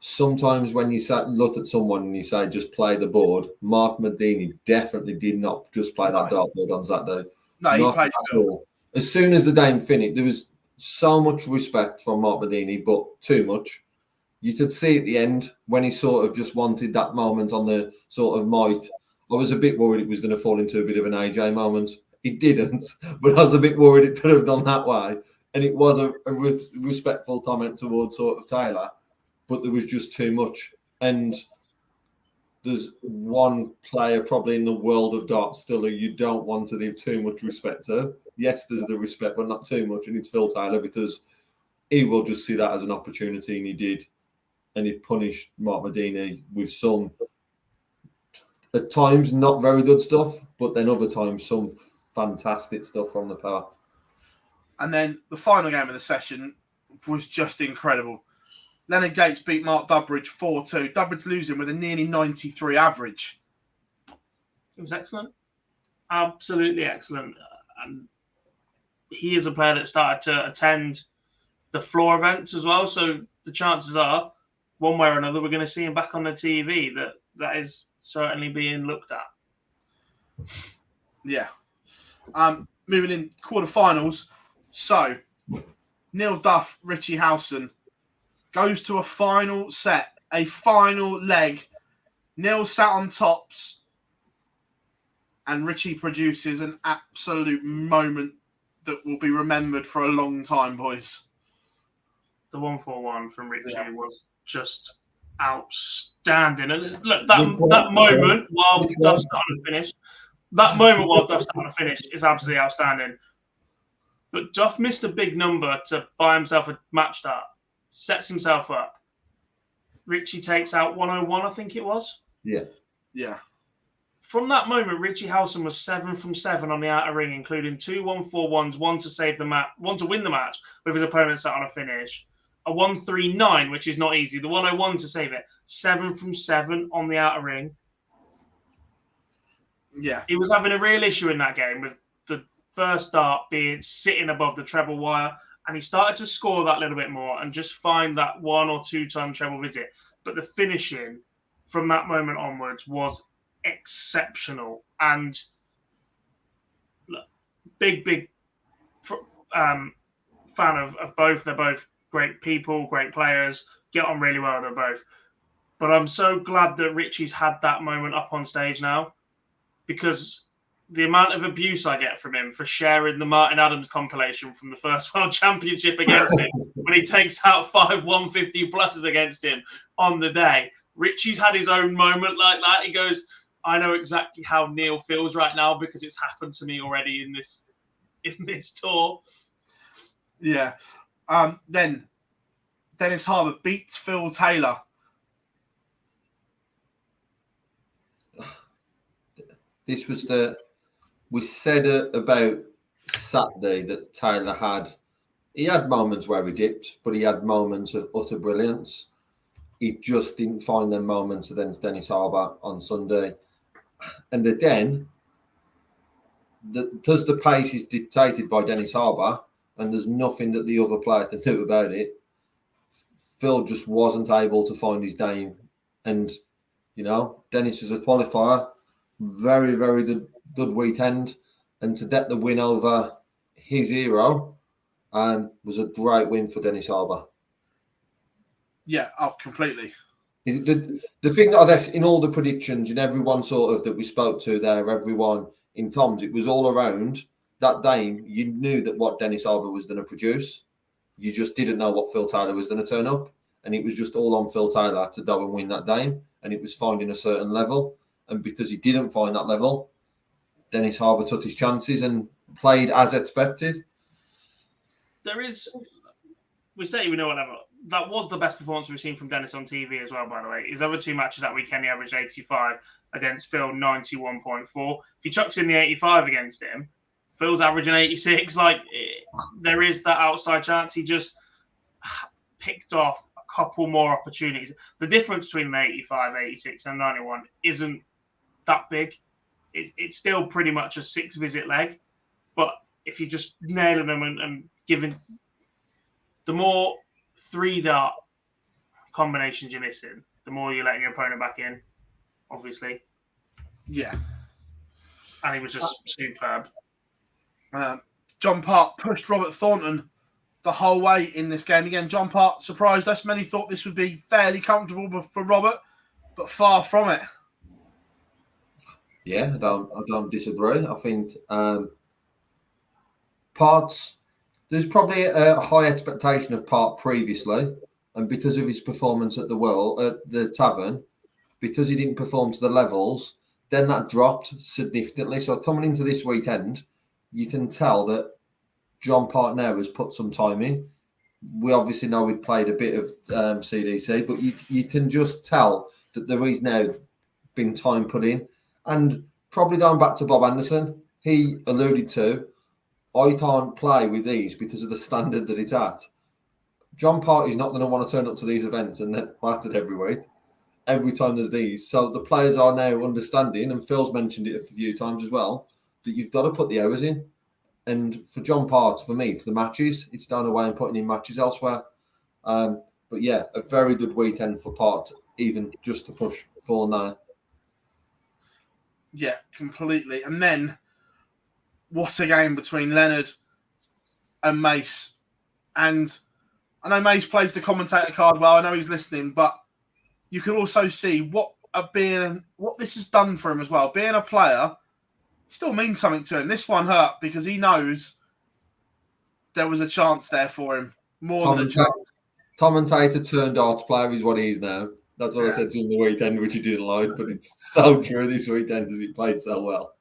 Sometimes when you look at someone and you say just play the board, Mark McGeaney definitely did not just play that dartboard on Saturday. No, he played at all. As soon as the game finished, there was so much respect from Mark McGeaney, but too much. You could see at the end when he sort of just wanted that moment on the sort of might. I was a bit worried it was going to fall into a bit of an AJ moment. It didn't, but I was a bit worried it could have gone that way. And it was a respectful comment towards sort of Taylor, but there was just too much. And there's one player probably in the world of darts still who you don't want to give too much respect to. Yes, there's the respect, but not too much. And it's Phill Taylor, because he will just see that as an opportunity, and he did. And he punished Mark McGeaney with some, at times, not very good stuff, but then other times, some fantastic stuff from the power. And then the final game of the session was just incredible. Leonard Gates beat Mark Durbridge 4-2. Durbridge losing with a nearly 93 average. It was excellent. Absolutely excellent. And he is a player that started to attend the floor events as well. So the chances are, one way or another, we're going to see him back on the TV. That is certainly being looked at. Yeah. Moving in quarterfinals. So, Neil Duff, Richie Howson goes to a final set, a final leg. Neil sat on tops, and Richie produces an absolute moment that will be remembered for a long time, boys. The 1-4-1 from Richie was just outstanding. And look, that moment while Duff's starting to finish, is absolutely outstanding. But Duff missed a big number to buy himself a match start, sets himself up. Richie takes out 101, I think it was. Yeah. Yeah. From that moment, Richie Howson was 7 from 7 on the outer ring, including 2 1-4-1s, one to save the match, one to win the match with his opponent sat on a finish. A 1-3-9, which is not easy. The 101 to save it. 7 from 7 on the outer ring. Yeah. He was having a real issue in that game with the first dart being sitting above the treble wire, and he started to score that little bit more and just find that 1 or 2 ton treble visit. But the finishing from that moment onwards was exceptional. And look, big fan of both. They're both great people, great players, get on really well with them both. But I'm so glad that Richie's had that moment up on stage now, because the amount of abuse I get from him for sharing the Martin Adams compilation from the first World Championship against him when he takes out 5 150 pluses against him on the day. Richie's had his own moment like that. He goes, I know exactly how Neil feels right now because it's happened to me already in this tour. Yeah. Then Dennis Harbour beats Phill Taylor. This was we said about Saturday that Taylor he had moments where he dipped, but he had moments of utter brilliance. He just didn't find them moments against Dennis Harbour on Sunday. And again, because the pace is dictated by Dennis Harbour and there's nothing that the other player can do about it, Phill just wasn't able to find his game. And, Dennis is a qualifier. Very, very good weekend. And to get the win over his hero was a great win for Dennis Harbour. Yeah, completely. The thing that I guess in all the predictions and everyone sort of that we spoke to there, everyone in Tom's, it was all around that game. You knew that what Dennis Harbour was going to produce. You just didn't know what Phill Taylor was going to turn up. And it was just all on Phill Taylor to go and win that game. And it was finding a certain level. And because he didn't find that level, Dennis Harbour took his chances and played as expected. We say we know what level. That was the best performance we've seen from Dennis on TV as well, by the way. His other two matches that weekend, he averaged 85 against Phill, 91.4. If he chucks in the 85 against him, Phil's averaging 86. There is that outside chance. He just picked off a couple more opportunities. The difference between an 85, 86 and 91 isn't that big. It's still pretty much a 6-visit leg. But if you're just nailing them and giving the more 3-dart combinations you're missing, the more you're letting your opponent back in, obviously. Yeah. And he was just superb. John Part pushed Robert Thornton the whole way in this game. Again, John Part surprised us. Many thought this would be fairly comfortable for Robert, but far from it. Yeah, I don't disagree. I think Part's there's probably a high expectation of Part previously, and because of his performance at the Tavern, because he didn't perform to the levels, then that dropped significantly. So coming into this weekend, you can tell that John Part now has put some time in. We obviously know we'd played a bit of CDC, but you can just tell that there is now been time put in. And probably going back to Bob Anderson, he alluded to, I can't play with these because of the standard that it's at. John Part is not going to want to turn up to these events and then battered every week, every time there's these. So the players are now understanding, and Phil's mentioned it a few times as well, that you've got to put the hours in. And for John Part, for me, it's the matches. It's down away and putting in matches elsewhere. But yeah, a very good weekend for Part, even just to push for now. Yeah, completely. And then, what a game between Leonard and Mace. And I know Mace plays the commentator card well. I know he's listening, but you can also see what this has done for him as well. Being a player still means something to him. This one hurt because he knows there was a chance there for him. More than a chance. Commentator turned DARTS player is what he is now. That's what I said to him the weekend, which he didn't like, but it's so true this weekend as he played so well.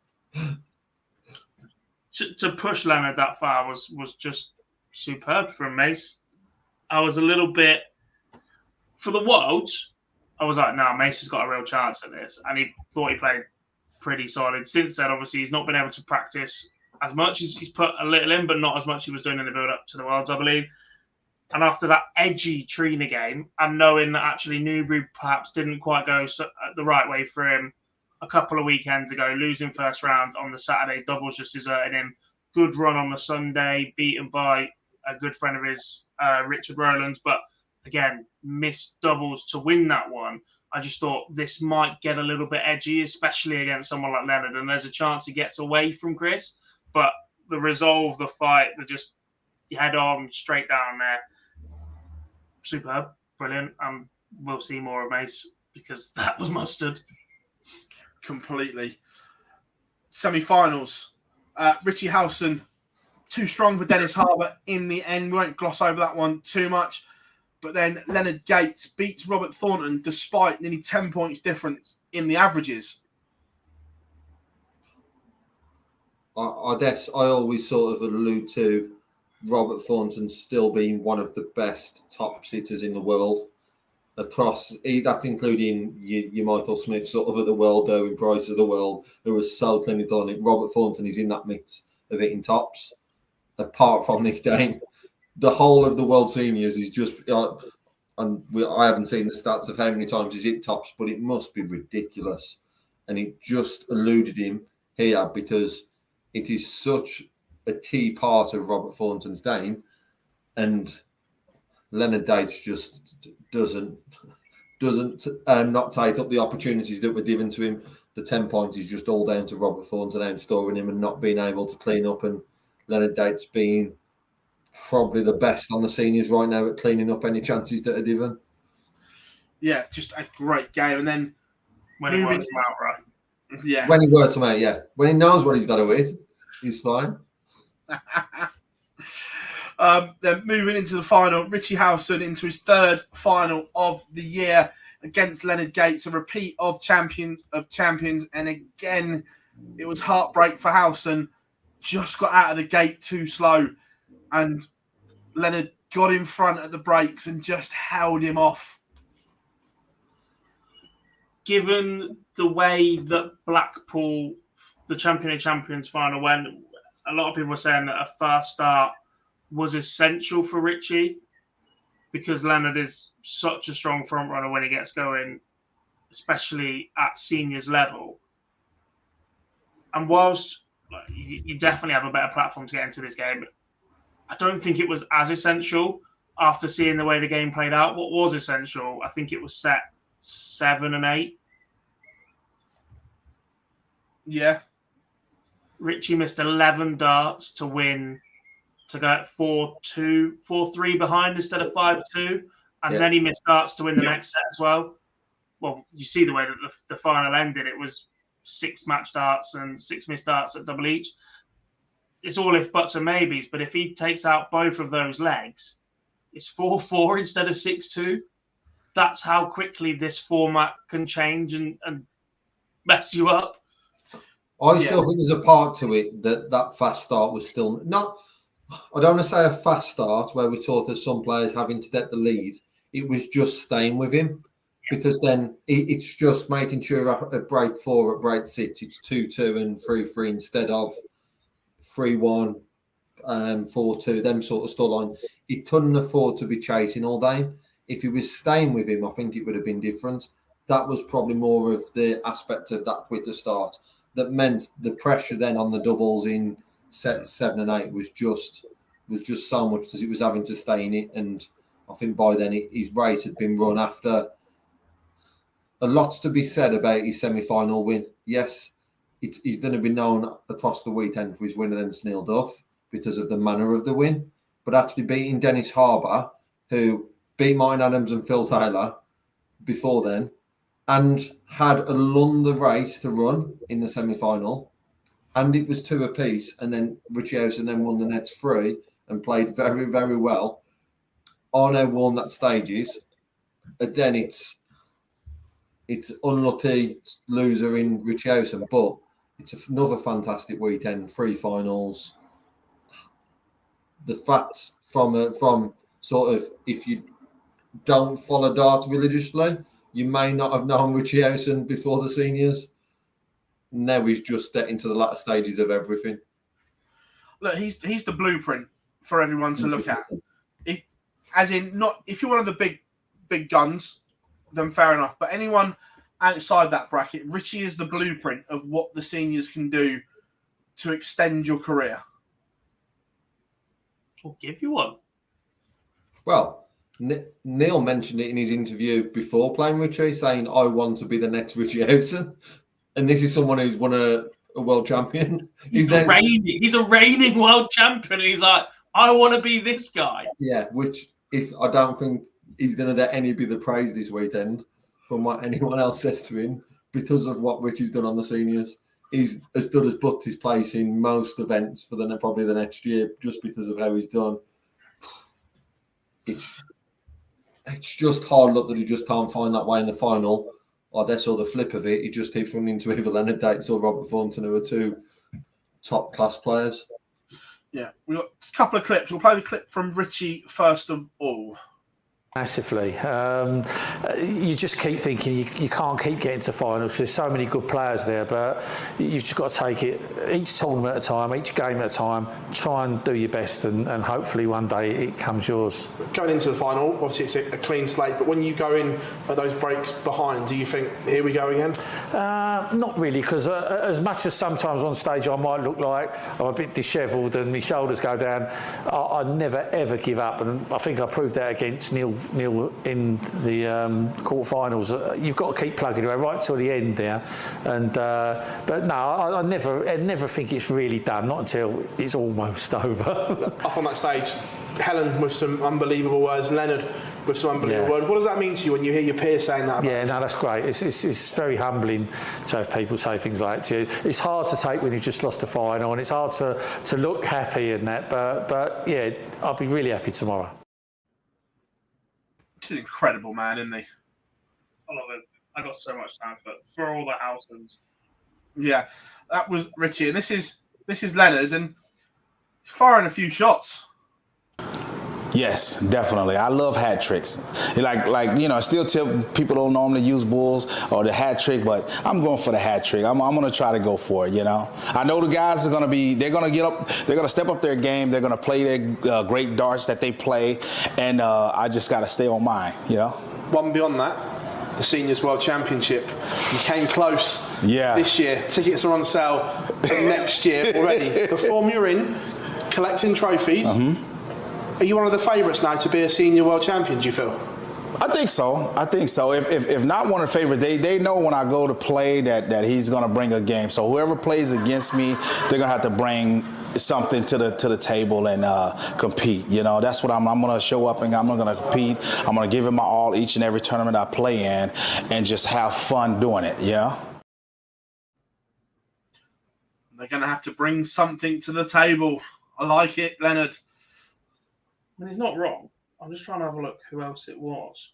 To push Leonard that far was just superb from Mace. I was a little bit, for the Worlds, I was like, nah, Mace has got a real chance at this. And he thought he played pretty solid. Since then, obviously, he's not been able to practice as much. He's put a little in, but not as much he was doing in the build-up to the Worlds, I believe. And after that edgy Trina game, and knowing that actually Newbury perhaps didn't quite go the right way for him a couple of weekends ago, losing first round on the Saturday, doubles just deserted him. Good run on the Sunday, beaten by a good friend of his, Richard Rowlands. But again, missed doubles to win that one. I just thought this might get a little bit edgy, especially against someone like Leonard. And there's a chance he gets away from Chris. But the resolve, the fight, just head on, straight down there. Superb, brilliant. We'll see more of Mace because that was mustard. Completely. Semi-finals. Richie Howson, too strong for Dennis Harbour in the end. We won't gloss over that one too much. But then Leonard Gates beats Robert Thornton despite nearly 10 points difference in the averages. I guess I always sort of allude to Robert Thornton still being one of the best top sitters in the world. across. That's including your Michael Smith, sort of, of the world, Owen Price of the world, who was so clinical on it. Robert Thornton is in that mix of hitting tops. Apart from this game, the whole of the World Seniors is just, I haven't seen the stats of how many times he's hit tops, but it must be ridiculous. And it just eluded him here because it is such a key part of Robert Thornton's game, and Leonard Dates just doesn't not take up the opportunities that were given to him. The 10 points is just all down to Robert Thornton outscoring him and not being able to clean up, and Leonard Dates being probably the best on the seniors right now at cleaning up any chances that are given. Yeah, just a great game. And then when he works him out, right? Yeah. When he works him out, yeah. When he knows what he's got to hit, he's fine. Then moving into the final, Richie Howson into his third final of the year against Leonard Gates, a repeat of champions. And again, it was heartbreak for Howson. Just got out of the gate too slow, and Leonard got in front at the breaks and just held him off. Given the way that Blackpool, the Champion of Champions final went, a lot of people were saying that a fast start was essential for Richie because Leonard is such a strong front runner when he gets going, especially at seniors level. And whilst you definitely have a better platform to get into this game, I don't think it was as essential after seeing the way the game played out. What was essential, I think it was set 7 and 8. Yeah. Richie missed 11 darts to win, to go at 4-2, 4-3 behind instead of 5-2. And then he missed darts to win the next set as well. Well, you see the way that the final ended. It was 6 match darts and 6 missed darts at double each. It's all if buts and maybes. But if he takes out both of those legs, it's 4-4 instead of 6-2. That's how quickly this format can change and mess you up. I still think there's a part to it that fast start was still not. I don't want to say a fast start where we thought of some players having to get the lead. It was just staying with him because then it's just making sure at break 4, at break 6, it's 2-2 and 3-3 instead of 3-1, 4-2, them sort of storyline. He couldn't afford to be chasing all day. If he was staying with him, I think it would have been different. That was probably more of the aspect of that quicker start. That meant the pressure then on the doubles in sets 7 and 8 was just so much because it was having to stay in it. And I think by then his race had been run after. A lot's to be said about his semi-final win. Yes, he's going to be known across the weekend for his win against Neil Duff because of the manner of the win. But actually beating Dennis Harbour, who beat Martin Adams and Phill Taylor before then, and had a longer race to run in the semi-final, and it was 2 apiece, and then Richie Howson then won the next 3 and played very, very well. Arno won that stages. Again, it's unlucky loser in Richie Howson, but it's another fantastic weekend, 3 finals. The facts from sort of, if you don't follow darts religiously, you may not have known Richie Howson before the seniors. Now he's just getting to the latter stages of everything. Look, he's the blueprint for everyone to look at. If you're one of the big guns, then fair enough. But anyone outside that bracket, Richie is the blueprint of what the seniors can do to extend your career. I'll give you one. Well, Neil mentioned it in his interview before playing Richie, saying, I want to be the next Richie Howson. And this is someone who's won a world champion. He's a reigning world champion. He's like, I want to be this guy. Yeah, which I don't think he's going to get any bit of praise this weekend from what anyone else says to him because of what Richie's done on the seniors. He's as good as booked his place in most events for probably the next year just because of how he's done. It's just hard luck that he just can't find that way in the final. Or that's all the flip of it. He just keeps running into either Leonard Dates or Robert Thornton, who are 2 top-class players. Yeah, we've got a couple of clips. We'll play the clip from Richie first of all. Massively. You just keep thinking you can't keep getting to finals. There's so many good players there, but you've just got to take it each tournament at a time, each game at a time. Try and do your best, and hopefully one day it comes yours. Going into the final, obviously it's a clean slate, but when you go in at those breaks behind, do you think, here we go again? Not really, because as much as sometimes on stage I might look like I'm a bit dishevelled and my shoulders go down, I never ever give up, and I think I proved that against Neil in the quarterfinals. You've got to keep plugging away right till the end there, and but no, I never think it's really done, not until it's almost over. Up on that stage, Helen with some unbelievable words, Leonard with some unbelievable words. What does that mean to you when you hear your peers saying that? Yeah, no, that's great. It's very humbling to have people say things like that to you. It's hard to take when you've just lost a final, and it's hard to look happy in that, but yeah, I'll be really happy tomorrow. He's an incredible man, isn't he? I love him. I got so much time for all the Housens. Yeah, that was Richie, and this is Leonard, and he's firing a few shots. Yes, definitely. I love hat tricks. Like I still tell people don't normally use bulls or the hat trick, but I'm going for the hat trick. I'm going to try to go for it, I know the guys are going to they're going to get up, they're going to step up their game, they're going to play their great darts that they play, and I just got to stay on mine, One beyond that, the Seniors World Championship. You came close this year. Tickets are on sale next year already. The form you're in, collecting trophies. Mm-hmm. Are you one of the favourites now to be a Senior World Champion, do you feel? I think so. If not one of the favorites, they know when I go to play that he's going to bring a game. So whoever plays against me, they're going to have to bring something to the table and compete. That's what I'm going to show up and I'm going to compete. I'm going to give it my all each and every tournament I play in and just have fun doing it, They're going to have to bring something to the table. I like it, Leonard. I mean, he's not wrong. I'm just trying to have a look who else it was.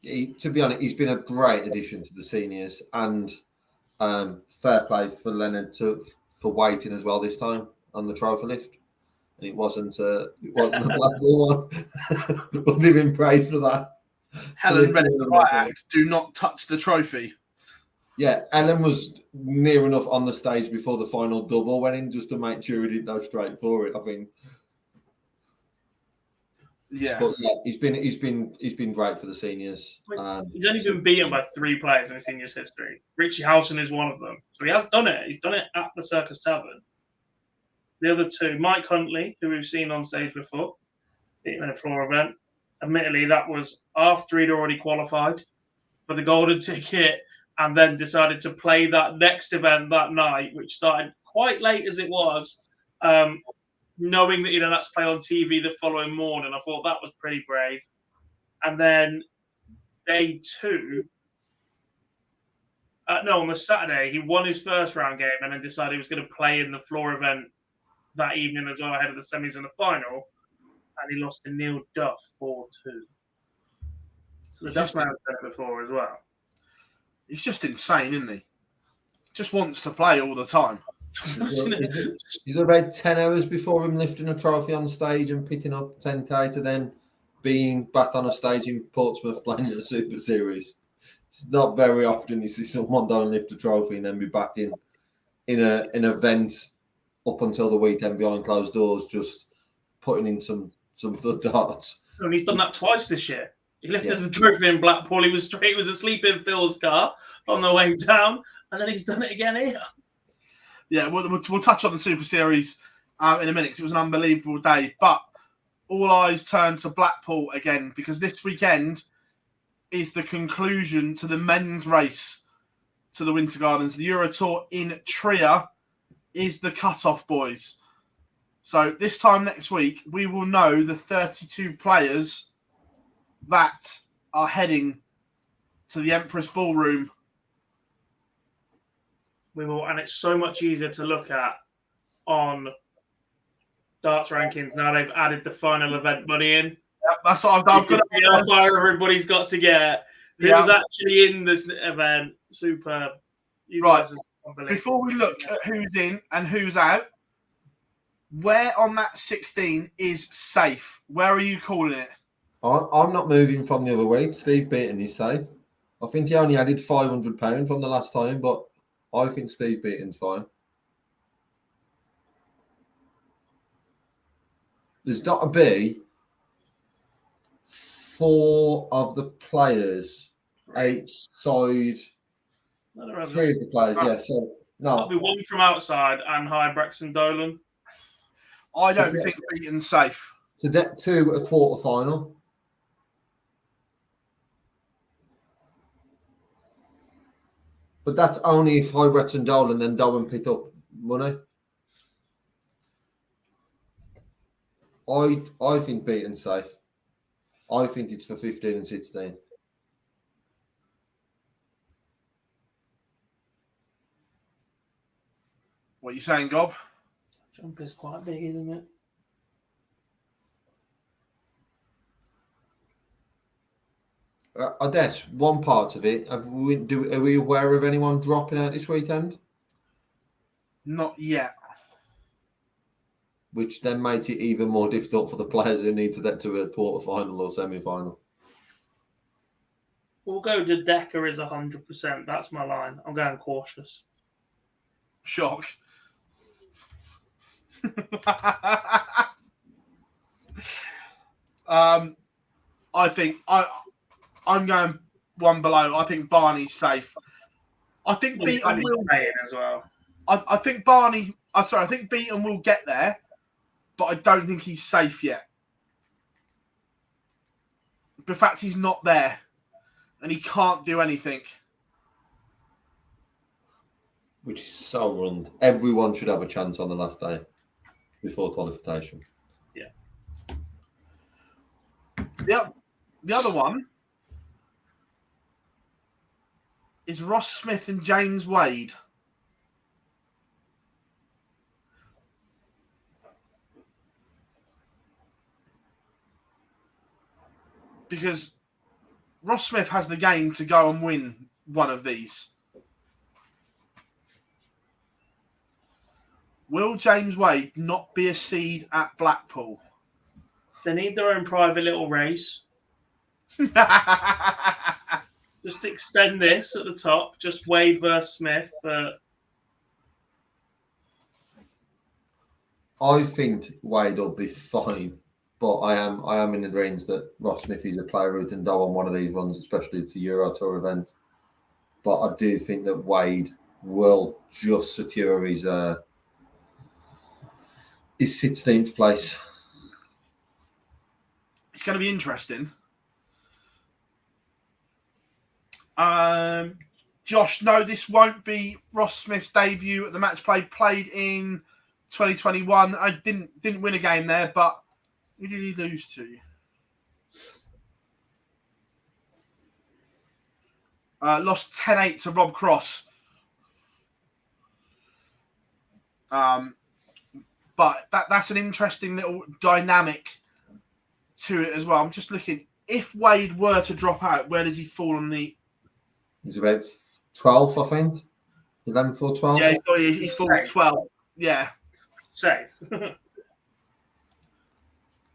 To be honest, he's been a great addition to the seniors, and fair play for Leonard for waiting as well this time on the trophy lift. And it wasn't a Blackpool one. We'll give him praise for that. Helen read the right act. Do not touch the trophy. Yeah, Ellen was near enough on the stage before the final double went in just to make sure he didn't go straight for it, I think. Yeah. But yeah, he's been great for the seniors. He's only been beaten by 3 players in the seniors history. Richie Howson is one of them. So he has done it. He's done it at the Circus Tavern. The other 2, Mike Huntley, who we've seen on stage before, beaten in a floor event. Admittedly, that was after he'd already qualified for the golden ticket, and then decided to play that next event that night, which started quite late as it was, knowing that he'd have to play on TV the following morning. I thought that was pretty brave. And then day 2, on the Saturday, he won his first round game and then decided he was going to play in the floor event that evening as well, ahead of the semis and the final. And he lost to Neil Duff 4-2. So the Duff man's done it before as well. He's just insane, isn't he? Just wants to play all the time. He's about 10 hours before him lifting a trophy on stage and picking up 10k to then being back on a stage in Portsmouth playing in the Super Series. It's not very often you see someone don't lift a trophy and then be back in an event up until the weekend behind closed doors, just putting in some good darts. And he's done that twice this year. He lifted the trophy in Blackpool. He was asleep in Phil's car on the way down, and then he's done it again here. Yeah, we'll touch on the Super Series in a minute because it was an unbelievable day. But all eyes turn to Blackpool again because this weekend is the conclusion to the men's race to the Winter Gardens. The Euro Tour in Trier is the cut-off, boys. So this time next week, we will know the 32 players that are heading to the Empress Ballroom. We will, and it's so much easier to look at on darts rankings now. They've added the final event money in. Yep, that's what I've done. How far everybody's got to get. Who was actually in this event? Superb. Right. Before we look at who's in and who's out, where on that 16 is safe? Where are you calling it? I'm not moving from the other week. Steve Beaton is safe. I think he only added £500 from the last time, but I think Steve Beaton's fine. There's got to be 4 of the players outside. 3 of the players, yeah. So It's got to no, be one from outside and High Braxton Dolan. I don't think Beaton's safe. to get to a quarter final. But that's only if Hybrett's and Dolan then Dolan picked up money. I think Beaton's safe. I think it's for 15 and 16. What are you saying, Gob? Jump is quite big, isn't it? I guess one part of it. Are we aware of anyone dropping out this weekend? Not yet. Which then makes it even more difficult for the players who need to get to a quarter final or semi final. We'll go to Decker is 100%. That's my line. I'm going cautious. Shock. I think I'm going one below. I think Barney's safe. I think Beaton will play as well. I think Barney. I think Beaton will get there, but I don't think he's safe yet. The fact he's not there, and he can't do anything. Which is so wrong. Everyone should have a chance on the last day before qualification. Yeah. The other one is Ross Smith and James Wade. Because Ross Smith has the game to go and win one of these. Will James Wade not be a seed at Blackpool? They need their own private little race. Just extend this at the top. Just Wade versus Smith. I think Wade will be fine, but I am in agreement that Ross Smith is a player who can go on one of these runs, especially to Euro Tour events. But I do think that Wade will just secure his 16th place. It's going to be interesting. Josh, no, this won't be Ross Smith's debut at the Matchplay. Played in 2021. I didn't win a game there, but who did he lose to? Lost 10-8 to Rob Cross. But that's an interesting little dynamic to it as well. I'm just looking. If Wade were to drop out, where does he fall on the... He's about 12th, I think. 11th or 12th? Yeah, he's falls 12. Yeah. Safe.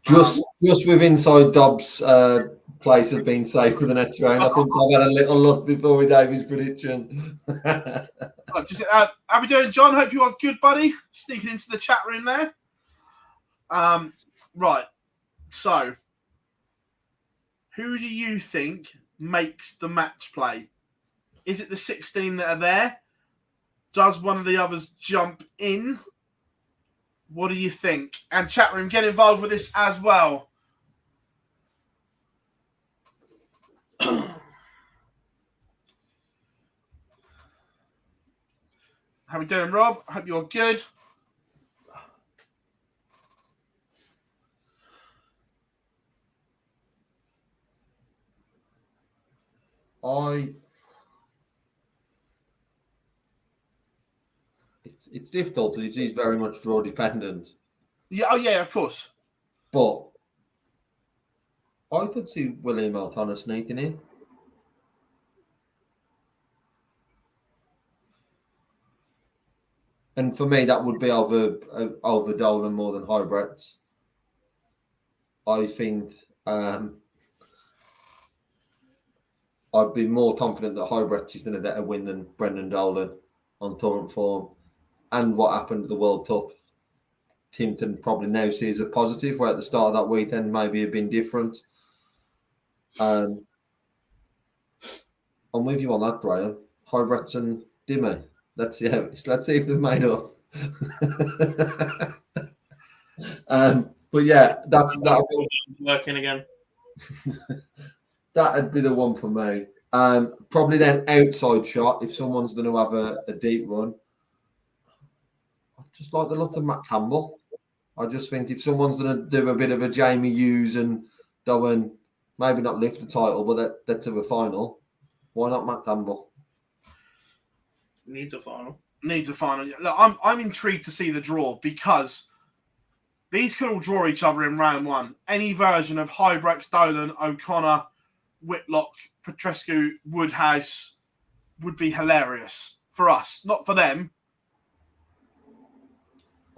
Just with inside Dobbs' place of being safe with the net terrain. I think I've had a little look before we gave his prediction. How we doing, John? Hope you are good, buddy. Sneaking into the chat room there. Right. So, who do you think makes the match play? Is it the 16 that are there? Does one of the others jump in? What do you think? And chat room, get involved with this as well. How we doing, Rob? Hope you're good. It's difficult. It is very much draw dependent. Yeah, oh yeah, of course. But I could see William Altona sneaking in. And for me, that would be over Dolan more than Hybrett's. I think I'd be more confident that Hybrett's is going to get a win than Brendan Dolan on current form. And what happened at the World Cup, Timpton probably now sees a positive, where at the start of that weekend maybe have been different. I'm with you on that, Brian. Hybrett's and Dimmy. Let's see if they've made up. But yeah, that's working again. That'd be the one for me. Probably then outside shot if someone's going to have a deep run. I just like the look of Matt Campbell. I just think if someone's going to do a bit of a Jamie Hughes and go and maybe not lift the title, but get to the final, why not Matt Campbell? Needs a final. Look, I'm intrigued to see the draw because these could all draw each other in round one. Any version of Hybrex, Dolan, O'Connor, Whitlock, Petrescu, Woodhouse would be hilarious for us, not for them.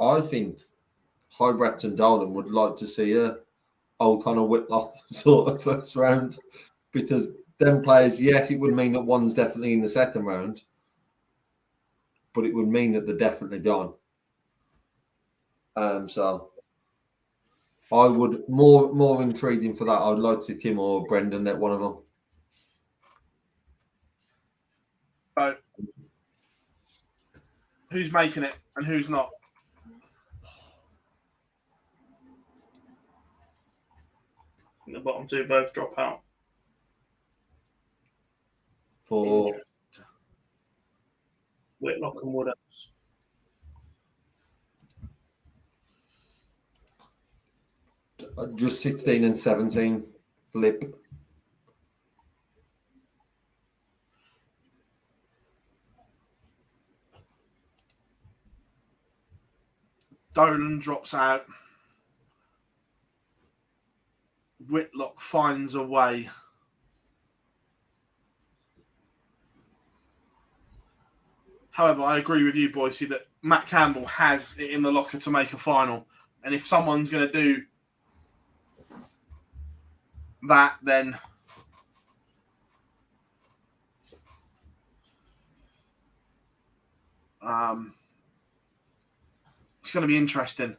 I think Hybrex and Dolan would like to see a O'Connor Whitlock sort of first round, because them players, yes, it would mean that one's definitely in the second round, but it would mean that they're definitely gone. So I would more intriguing for that. I'd like to see Kim or Brendan at one of them. So who's making it and who's not? The bottom two both drop out. For Whitlock and Woodhouse. just 16 and 17 flip. Dolan drops out. Whitlock finds a way. However, I agree with you, Boycey, that Matt Campbell has it in the locker to make a final. And if someone's going to do that, then it's going to be interesting.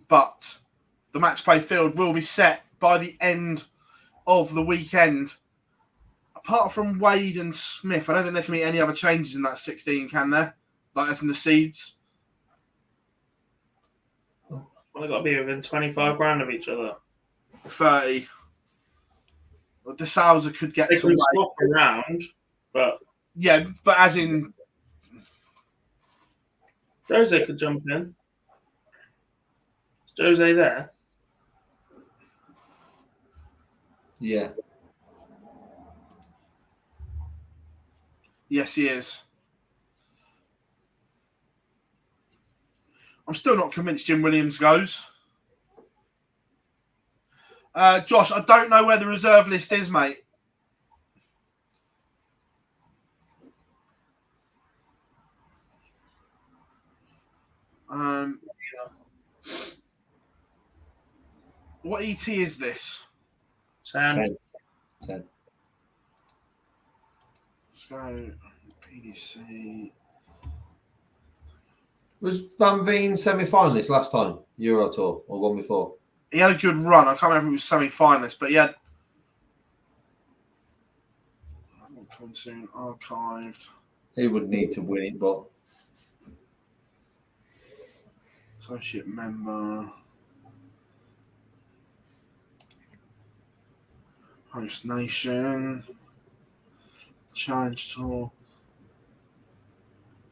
But the match play field will be set by the end of the weekend. Apart from Wade and Smith, I don't think there can be any other changes in that 16, can there? Like as in the seeds. Well, they've got to be within 25 grand of each other. 30. Well, De Souza could get They to can Wade. swap around, but Yeah, but as in Jose could jump in. Is Jose there? Yeah. yes, he is. I'm still not convinced Jim Williams goes. Josh, I don't know where the reserve list is, mate. What ET is this? 10. 10. Let's go PDC. Was Van Veen semi-finalist last time, Euro Tour, or one before? He had a good run. I can't remember if he was semi-finalist, but he had. Coming soon, archived. He would need to win it, but Associate member. Host nation. Challenge tour.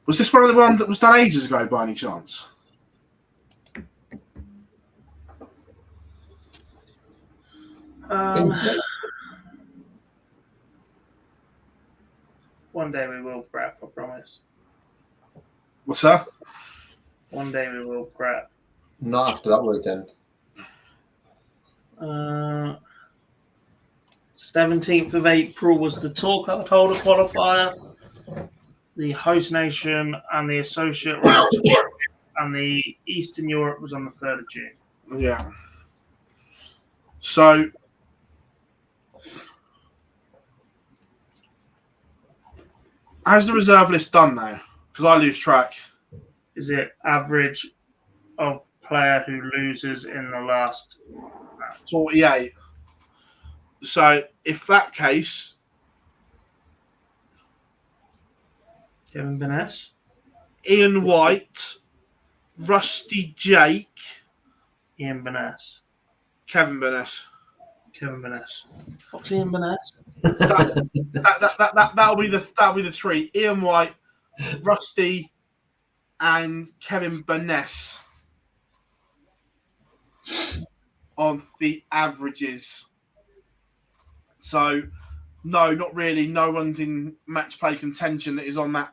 Was this one of the ones that was done ages ago by any chance? One day we will prep, I promise. What's that? One day we will prep. not after that weekend. 17th of April was the tour card holder qualifier, the host nation and the associate round, and the Eastern Europe was on the 3rd of June. Yeah. So, how's the reserve list done now? Because I lose track. Is it average of player who loses in the last match? 48. So, if that case, Kevin Benes? Ian White, Rusty Jake, Ian Benes. Kevin Burness. Kevin Benes. What's Ian Benes? That'll be the three: Ian White, Rusty, and Kevin Burness on the averages. So, no, not really. No one's in match play contention that is on that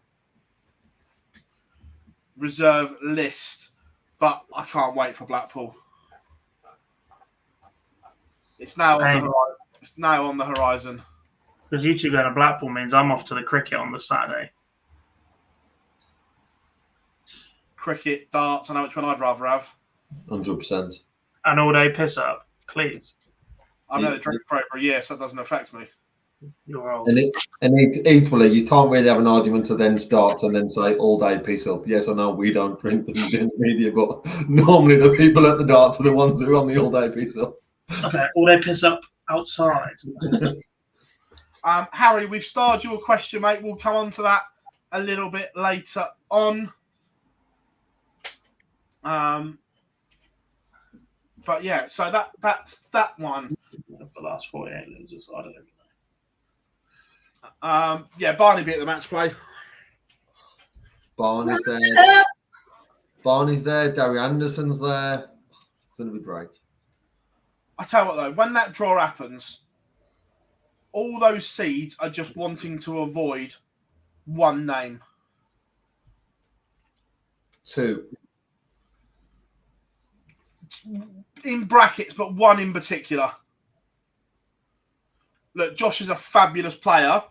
reserve list. But I can't wait for Blackpool. It's now on the horizon. It's now on the horizon. Because you two going to Blackpool means I'm off to the cricket on the Saturday. Cricket, darts. I know which one I'd rather have. 100%. An all-day piss-up, please. I've never drank for over a year, so that doesn't affect me. You're old. And equally, you can't really have an argument to then start and then say all day piss up. Yes, I know we don't drink them in media, but normally the people at the darts are the ones who are on the all day piss up. Okay, all-day piss-up outside. Harry, we've starred your question, mate. We'll come on to that a little bit later on. But yeah, so that's that one. Of the last 48 losers, I don't know. Yeah, Barney beat the match play. Barney's there. Barney's there. Gary Anderson's there. It's going to be great. I tell you what, though, when that draw happens, all those seeds are just wanting to avoid one name. 2. In brackets, but one in particular. Look, Josh is a fabulous player,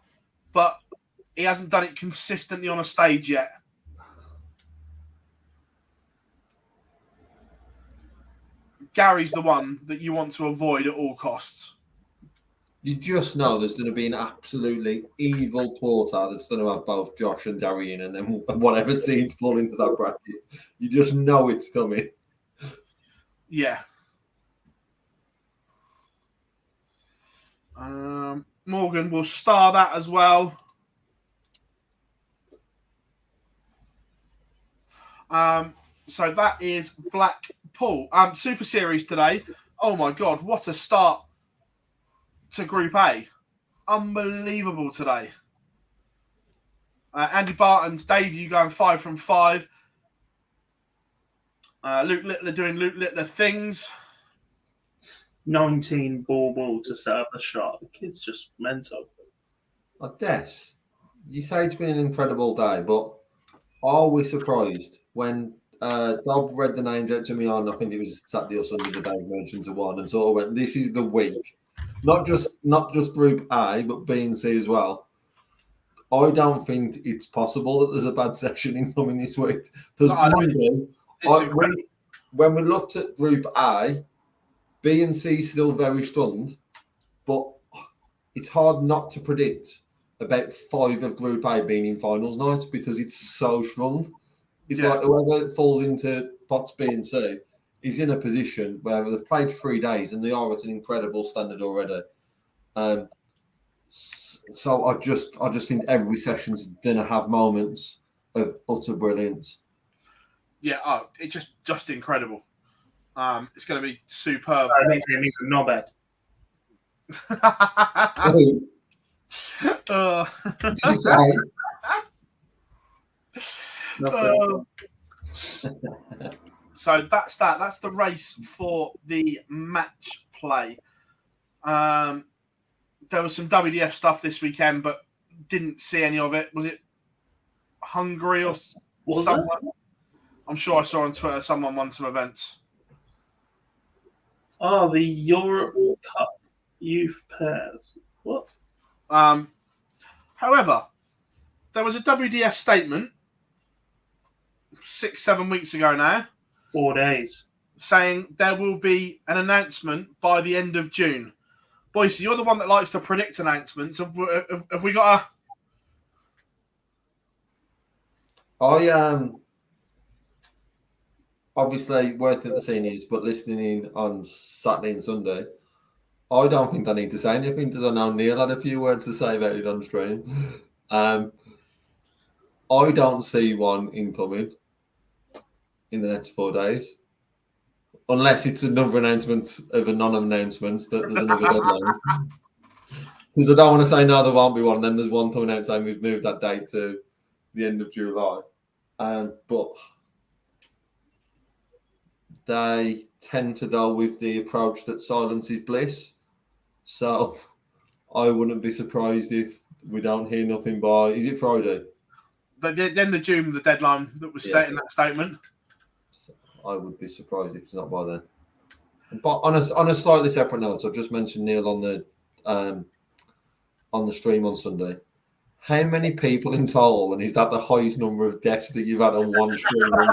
but he hasn't done it consistently on a stage yet. Gary's the one that you want to avoid at all costs. You just know there's going to be an absolutely evil quarter that's going to have both Josh and Gary in, and then whatever seeds fall into that bracket, you just know it's coming. Yeah. Morgan will star that as well. So that is Blackpool. Super Series today. Oh my God, what a start to Group A. Unbelievable today. Andy Barton's debut going 5 from 5. Luke Littler doing Luke Littler things. 19 ball to set up the shot. The kid's just mental. I guess you say it's been an incredible day, but are we surprised when Dob read the names out to me on, I think it was Saturday or Sunday, the day mentioned to one, and sort of went, this is the week. Not just Group A, but B and C as well. I don't think it's possible that there's a bad session incoming this week. Because when we looked at Group A, B and C still very strong, but it's hard not to predict about 5 of Group A being in finals nights because it's so strong. It's like whoever falls into pots B and C is in a position where they've played 3 days and they are at an incredible standard already. So I just think every session's going to have moments of utter brilliance. Yeah, it's just incredible. It's going to be superb. I think he's a knobhead. Did you say? So that's that. That's the race for the match play. There was some WDF stuff this weekend, but didn't see any of it. Was it Hungary or someone? I'm sure I saw on Twitter someone won some events. Oh, the Europe Cup youth pairs. What? However, there was a WDF statement 6-7 weeks ago now 4 days. saying there will be an announcement by the end of June. Boyce, you're the one that likes to predict announcements. Have we got a... I obviously working at the seniors, but listening in on Saturday and Sunday. I don't think I need to say anything because I know Neil had a few words to say about it on stream. I don't see one incoming in the next 4 days. Unless it's another announcement of a non-announcement that there's another deadline. Because I don't want to say no, there won't be one. And then there's one coming out saying we've moved that date to the end of July. But they tend to go with the approach that silence is bliss. So I wouldn't be surprised if we don't hear nothing by... Is it Friday? But the end of June, the deadline that was set in that statement. So I would be surprised if it's not by then. But on a slightly separate note, I've just mentioned Neil on the stream on Sunday. How many people in total, and is that the highest number of guests that you've had on one stream on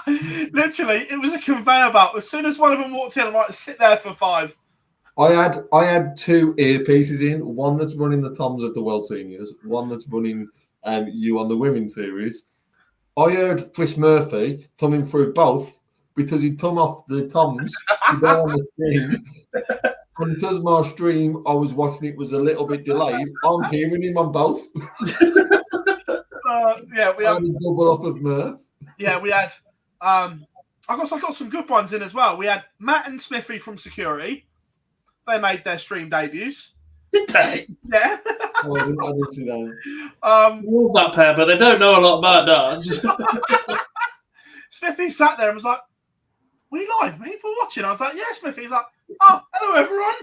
Sunday? Literally, it was a conveyor belt. As soon as one of them walked in, I'm like, sit there for 5. I had 2 earpieces in, one that's running the toms of the World Seniors, one that's running you on the Women's Series. I heard Chris Murphy coming through both because he'd come off the toms to go on the stream. And because my stream, I was watching it, was a little bit delayed, I'm hearing him on both. Yeah, we had a double up of Murph. Yeah, we had... I got some good ones in as well. We had Matt and Smithy from Security. They made their stream debuts. Did they? Yeah. Oh, I didn't see that. Love that pair, but they don't know a lot about darts. Smithy sat there and was like, "We live, people watching?" I was like, "Yeah, Smithy." He's like, "Oh, hello, everyone."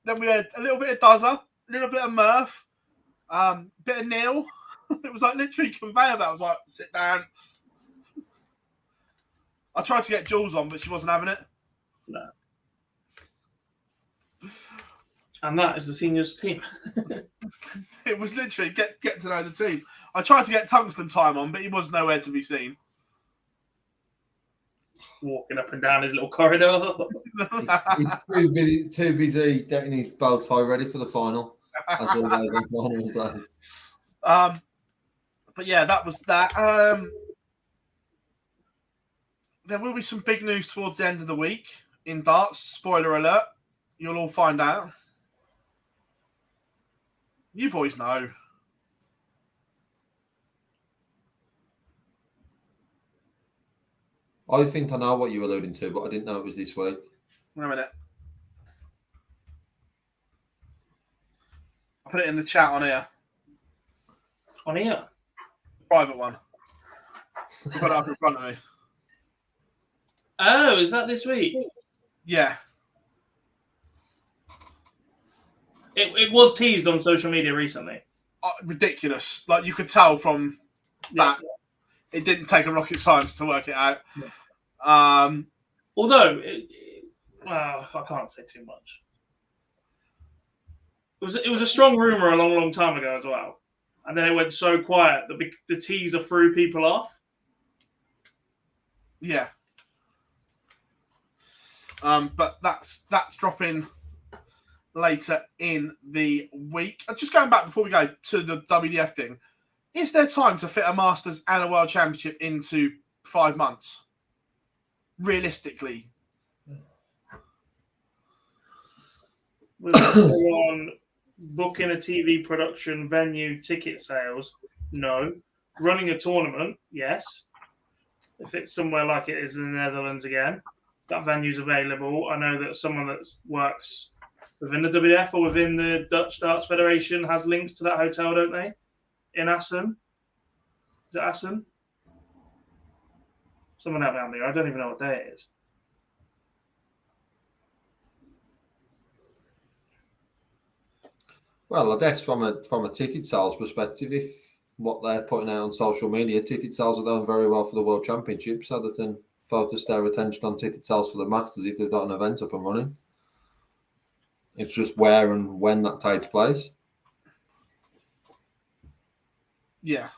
Then we had a little bit of Duzzer, a little bit of Murph, bit of Neil. It was like literally conveyor belt. I was like, "Sit down." I tried to get Jules on, but she wasn't having it. No. And that is the seniors team. It was literally get to know the team. I tried to get Tungsten Time on, but he was nowhere to be seen. Walking up and down his little corridor. He's too busy getting his bow tie ready for the final. As always on finals day. But yeah, that was that. There will be some big news towards the end of the week in darts. Spoiler alert. You'll all find out. You boys know. I think I know what you were alluding to, but I didn't know it was this week. Wait a minute. I'll put it in the chat on here. On here? Private one. I've got it up in front of me. Oh, is that this week? Yeah. It was teased on social media recently. Ridiculous. Like, you could tell from that. It didn't take a rocket science to work it out. Yeah. Although, well, I can't say too much. It was a strong rumor a long time ago as well. And then it went so quiet that the teaser threw people off. Yeah. But that's dropping later in the week. Just going back before we go to the WDF thing, is there time to fit a Masters and a World Championship into 5 months? Realistically. On booking a TV production, venue, ticket sales, no. Running a tournament, yes. If it's somewhere like it is in the Netherlands again, that venue's available. I know that someone that works within the WDF or within the Dutch Darts Federation has links to that hotel, don't they? In Assen. Is it Assen? Someone help me out there. I don't even know what day it is. Well, I guess from a ticket sales perspective, if what they're putting out on social media, ticket sales are doing very well for the World Championship, so they can focus their attention on ticket sales for the Masters if they've got an event up and running. It's just where and when that takes place. Yeah.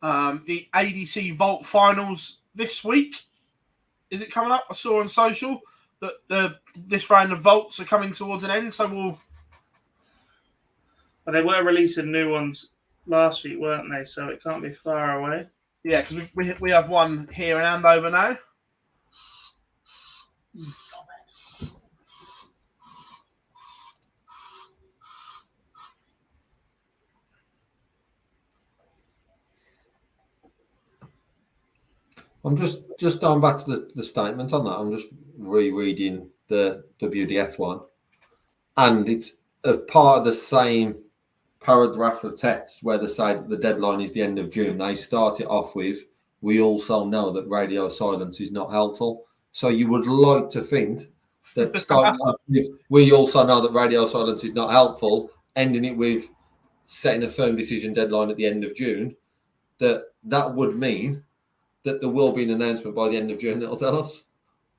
The ADC Vault Finals this week. Is it coming up? I saw on social that this round of vaults are coming towards an end, so we'll. But they were releasing new ones last week, weren't they? So it can't be far away. Yeah, because we have one here in Andover now. I'm just going back to the statement on that. I'm just rereading the WDF one, and it's a part of the same paragraph of text where they say that the deadline is the end of June. They start it off with, "We also know that radio silence is not helpful." So you would like to think that starting off with, "We also know that radio silence is not helpful," ending it with setting a firm decision deadline at the end of June, that would mean that there will be an announcement by the end of June that will tell us.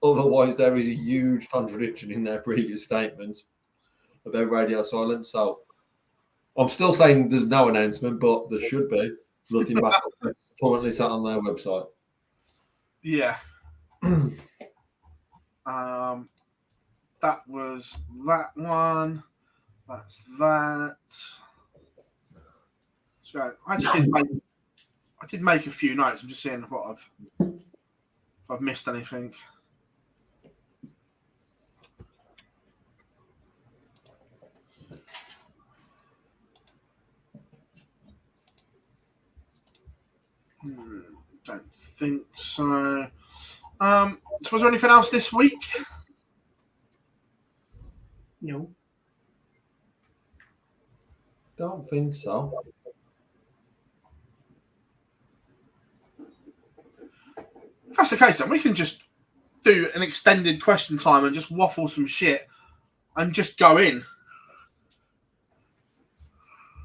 Otherwise, there is a huge contradiction in their previous statements about radio silence. So I'm still saying there's no announcement, but there should be. Looking back, it's currently sat on their website. Yeah. That was that one. That's that. So I did make a few notes. I'm just seeing if I've missed anything. Don't think so. So was there anything else this week? No. Don't think so. If that's the case, then we can just do an extended question time and just waffle some shit and just go in.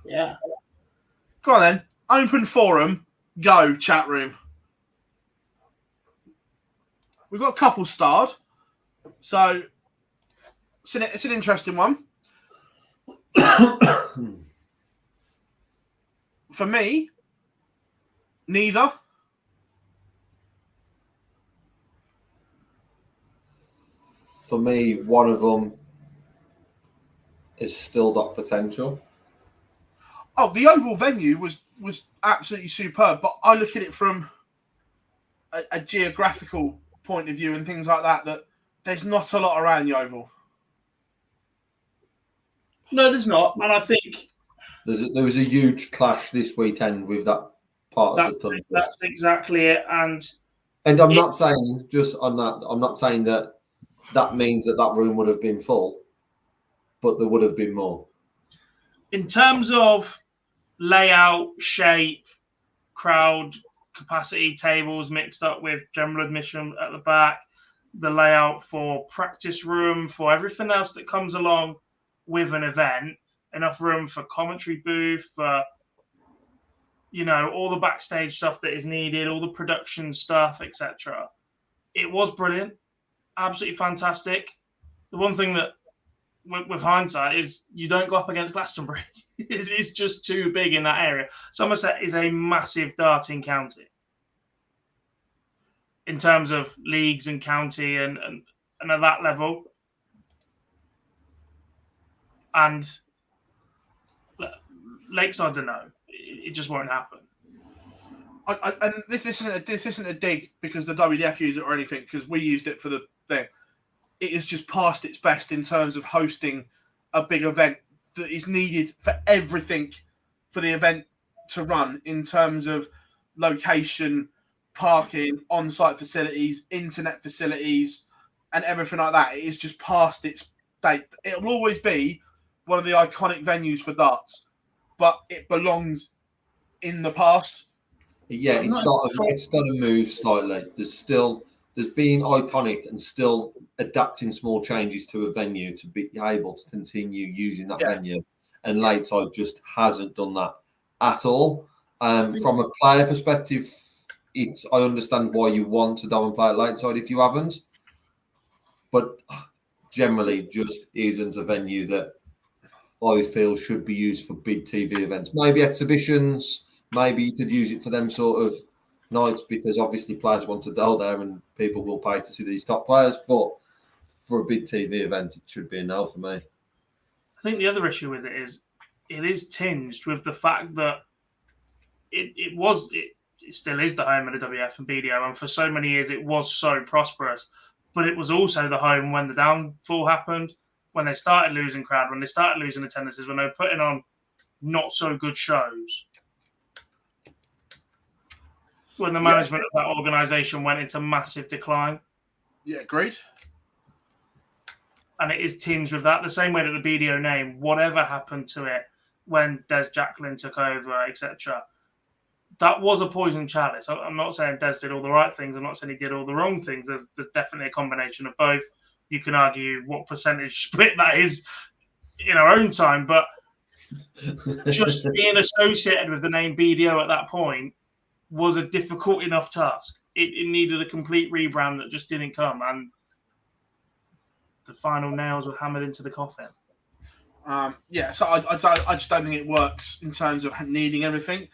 Yeah. Go on then. Open forum. Go, chat room. We've got a couple starred. So it's an interesting one. For me, neither. For me, one of them is still got potential. Oh, the overall venue was absolutely superb, but I look at it from a geographical point of view and things like that there's not a lot around the Oval. No, there's not. And I think there was a huge clash this weekend with that part of the tunnel. That's exactly it. And I'm not saying, just on that, I'm not saying that means that room would have been full, but there would have been more. In terms of layout, shape, crowd capacity, tables mixed up with general admission at the back, the layout for practice room, for everything else that comes along with an event, enough room for commentary booth, for, all the backstage stuff that is needed, all the production stuff, etc. It was brilliant, absolutely fantastic. The one thing that, with hindsight, is you don't go up against Glastonbury. It's just too big in that area. Somerset is a massive darting county in terms of leagues and county and at that level. And Lakeside's a no. It just won't happen. And this isn't a dig because the WDF used it or anything, because we used it for the thing. It is just past its best in terms of hosting a big event that is needed for everything for the event to run, in terms of location, parking, on-site facilities, internet facilities, and everything like that. It is just past its date. It will always be one of the iconic venues for darts, but it belongs in the past. Yeah, it's got to move slightly. There's been iconic and still adapting small changes to a venue to be able to continue using that venue. And Lakeside just hasn't done that at all. From a player perspective, I understand why you want to go and play at Lakeside if you haven't. But generally just isn't a venue that I feel should be used for big TV events. Maybe exhibitions, maybe you could use it for them sort of nights because obviously players want to go there and people will pay to see these top players. But for a big TV event, it should be a no for me. I think the other issue with it is tinged with the fact that it still is the home of the WF and BDO, and for so many years it was so prosperous. But it was also the home when the downfall happened, when they started losing crowd, when they started losing attendances, when they were putting on not so good shows. When the management of that organisation went into massive decline. Yeah, agreed. And it is tinged with that. The same way that the BDO name, whatever happened to it when Des Jacklin took over, etc., that was a poison chalice. I'm not saying Des did all the right things. I'm not saying he did all the wrong things. There's definitely a combination of both. You can argue what percentage split that is in our own time, but just being associated with the name BDO at that point was a difficult enough task. It needed a complete rebrand that just didn't come, and the final nails were hammered into the coffin. So I just don't think it works in terms of needing everything.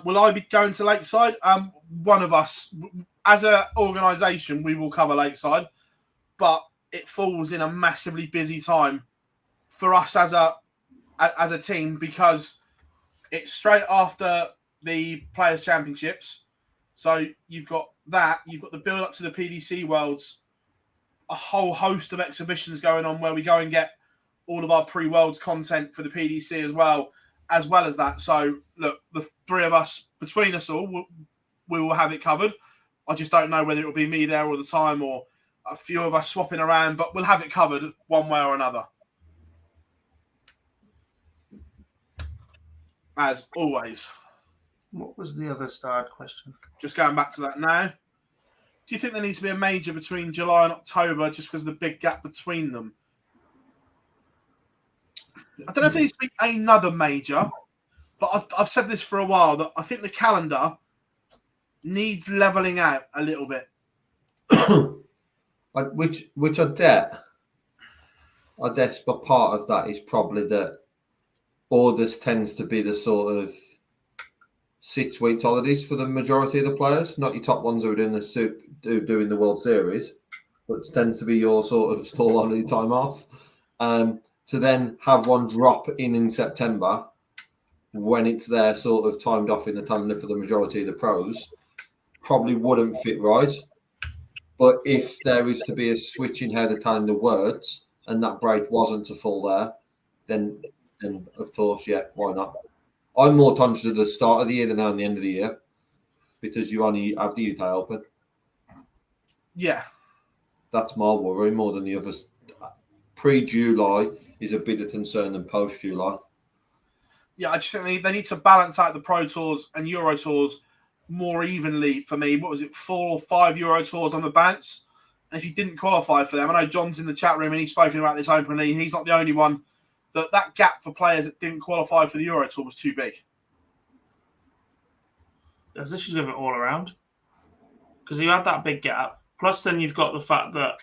Will I be going to Lakeside? One of us, as an organisation, we will cover Lakeside, but it falls in a massively busy time for us as a team because it's straight after the Players' Championships. So you've got that, you've got the build up to the PDC Worlds, a whole host of exhibitions going on where we go and get all of our pre-Worlds content for the PDC as well as that. So, look, the three of us, between us all, we will have it covered. I just don't know whether it will be me there all the time or a few of us swapping around, but we'll have it covered one way or another. As always. What was the other starred question? Just going back to that now. Do you think there needs to be a major between July and October just because of the big gap between them? I don't know if there needs to be another major, but I've said this for a while that I think the calendar needs levelling out a little bit. Which I guess, but part of that is probably that August tends to be the sort of 6 weeks holidays for the majority of the players. Not your top ones who are doing the World Series, but it tends to be your sort of stall holiday time off. To then have one drop in September when it's there sort of timed off in the calendar for the majority of the pros probably wouldn't fit right. But if there is to be a switch in how the calendar works and that break wasn't to fall there, then of course, yeah, why not? I'm more conscious of the start of the year than now the end of the year because you only have the UK Open. Yeah. That's my worry more than the others. Pre-July is a bigger concern than post-July. Yeah, I just think they need to balance out the Pro Tours and Euro Tours more evenly for me. What was it, 4 or 5 Euro Tours on the bounce? And if you didn't qualify for them, I know John's in the chat room and he's spoken about this openly, and he's not the only one, that gap for players that didn't qualify for the Euro Tour was too big. There's issues with it all around. Because you had that big gap. Plus then you've got the fact that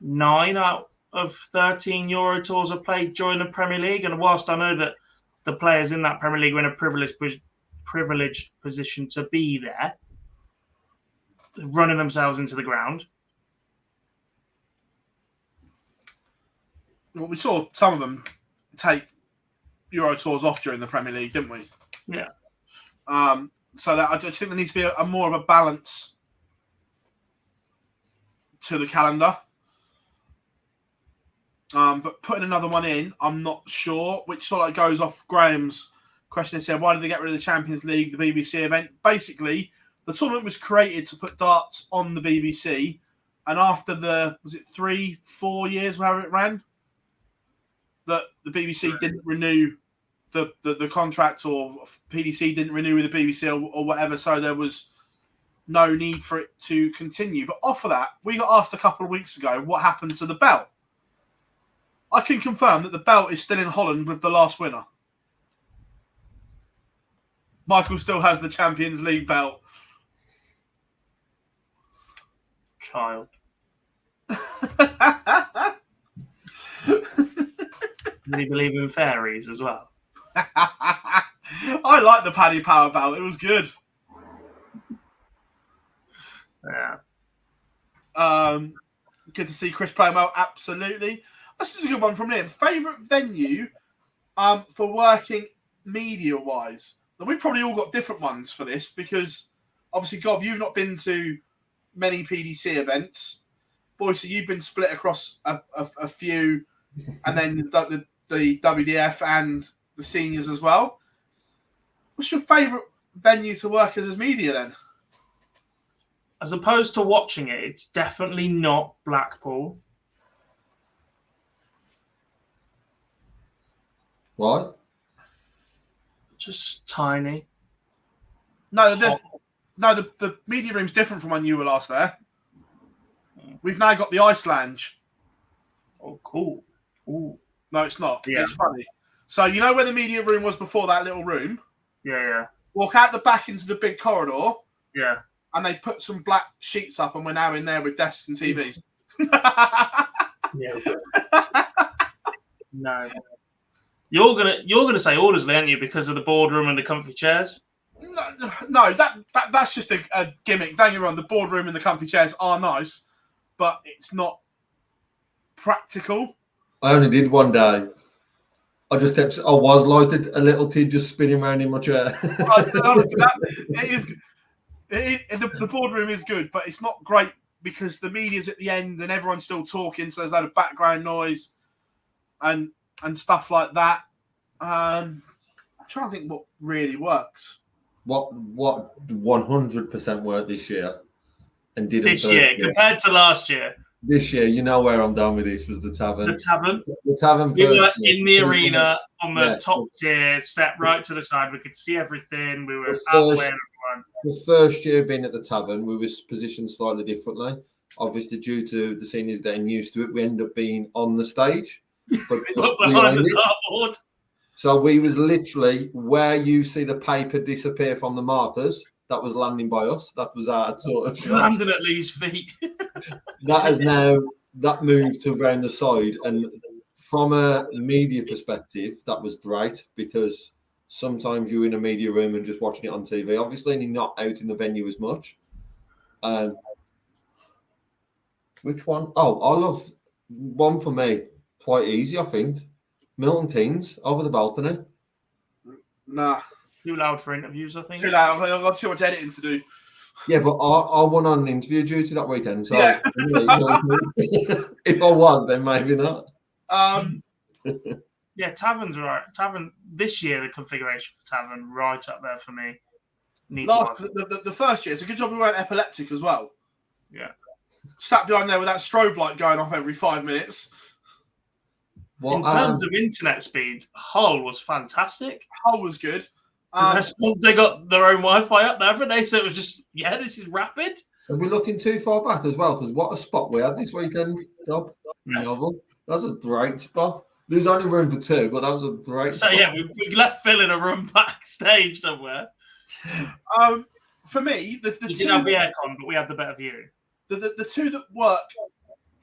9 out of 13 Euro Tours are played during the Premier League. And whilst I know that the players in that Premier League are in a privileged position to be there, running themselves into the ground. Well, we saw some of them take Euro Tours off during the Premier League, didn't we? Yeah. So that I just think there needs to be a more of a balance to the calendar. But putting another one in, I'm not sure, which sort of goes off Graham's question. He said, why did they get rid of the Champions League, the BBC event? Basically, the tournament was created to put darts on the BBC. And after was it 3-4 years, however it ran, that the BBC didn't renew the contract, or PDC didn't renew with the BBC or whatever, so there was no need for it to continue. But off of that, we got asked a couple of weeks ago what happened to the belt. I can confirm that the belt is still in Holland with the last winner. Michael still has the Champions League belt. Child. Did he believe in fairies as well? I like the Paddy Power belt. It was good. Yeah. Good to see Chris play well. Absolutely. This is a good one from Liam. Favourite venue for working media-wise? Now, we've probably all got different ones for this because, obviously, Gob, you've not been to many PDC events. Boyce, so you've been split across a few, and then the WDF and the seniors as well. What's your favourite venue to work as media then? As opposed to watching it, it's definitely not Blackpool. Why? Just tiny. No, the media room's different from when you were last there. We've now got the ice lounge. Oh, cool. Ooh. No, it's not. Yeah. It's funny. So you know where the media room was before that little room? Yeah. Walk out the back into the big corridor. Yeah. And they put some black sheets up, and we're now in there with desks and TVs. Yeah. No. You're gonna say Aldersley, aren't you, because of the boardroom and the comfy chairs? No, that's just a gimmick. Don't get me wrong, the boardroom and the comfy chairs are nice, but it's not practical. I only did one day. I was lighted a little tid just spinning around in my chair. Honestly, the boardroom is good, but it's not great because the media's at the end and everyone's still talking, so there's a lot of background noise and stuff like that. I'm trying to think what really works. What 100% worked this year and didn't this year compared to last year. This year, you know where I'm down with this was the tavern. The tavern. The tavern. We were in the arena on the Yeah. top tier, set right to the side. We could see everything. We were out the way of everyone. The first year being at the tavern, we were positioned slightly differently. Obviously, due to the seniors getting used to it, we ended up being on the stage, but behind the dartboard. So we was literally where you see the paper disappear from the markers. That was landing by us. That was our sort of landing at Lee's feet. That has now moved to around the side, and from a media perspective, that was great because sometimes you're in a media room and just watching it on TV. Obviously, and you're not out in the venue as much. Which one? Oh, I love one for me. Quite easy, I think. Milton Keynes over the balcony. Nah. Too loud for interviews, I think. Too loud. I've got too much editing to do. Yeah, but I went on interview duty that weekend. So yeah. If I was, then maybe not. Yeah, Tavern's right. Tavern this year, the configuration for Tavern right up there for me. The first year, it's a good job we weren't epileptic as well. Yeah. Sat behind there with that strobe light going off every 5 minutes. In terms of internet speed, Hull was fantastic. Hull was good. I suppose they got their own Wi-Fi up there, haven't they? So it was just, this is rapid. Are we looking too far back as well? Because what a spot we had this weekend, Rob. Yeah. That was a great spot. There was only room for two, but that was a great spot. So, we left Phill in a room backstage somewhere. For me, the you two... didn't have the aircon, but we had the better view. The two that work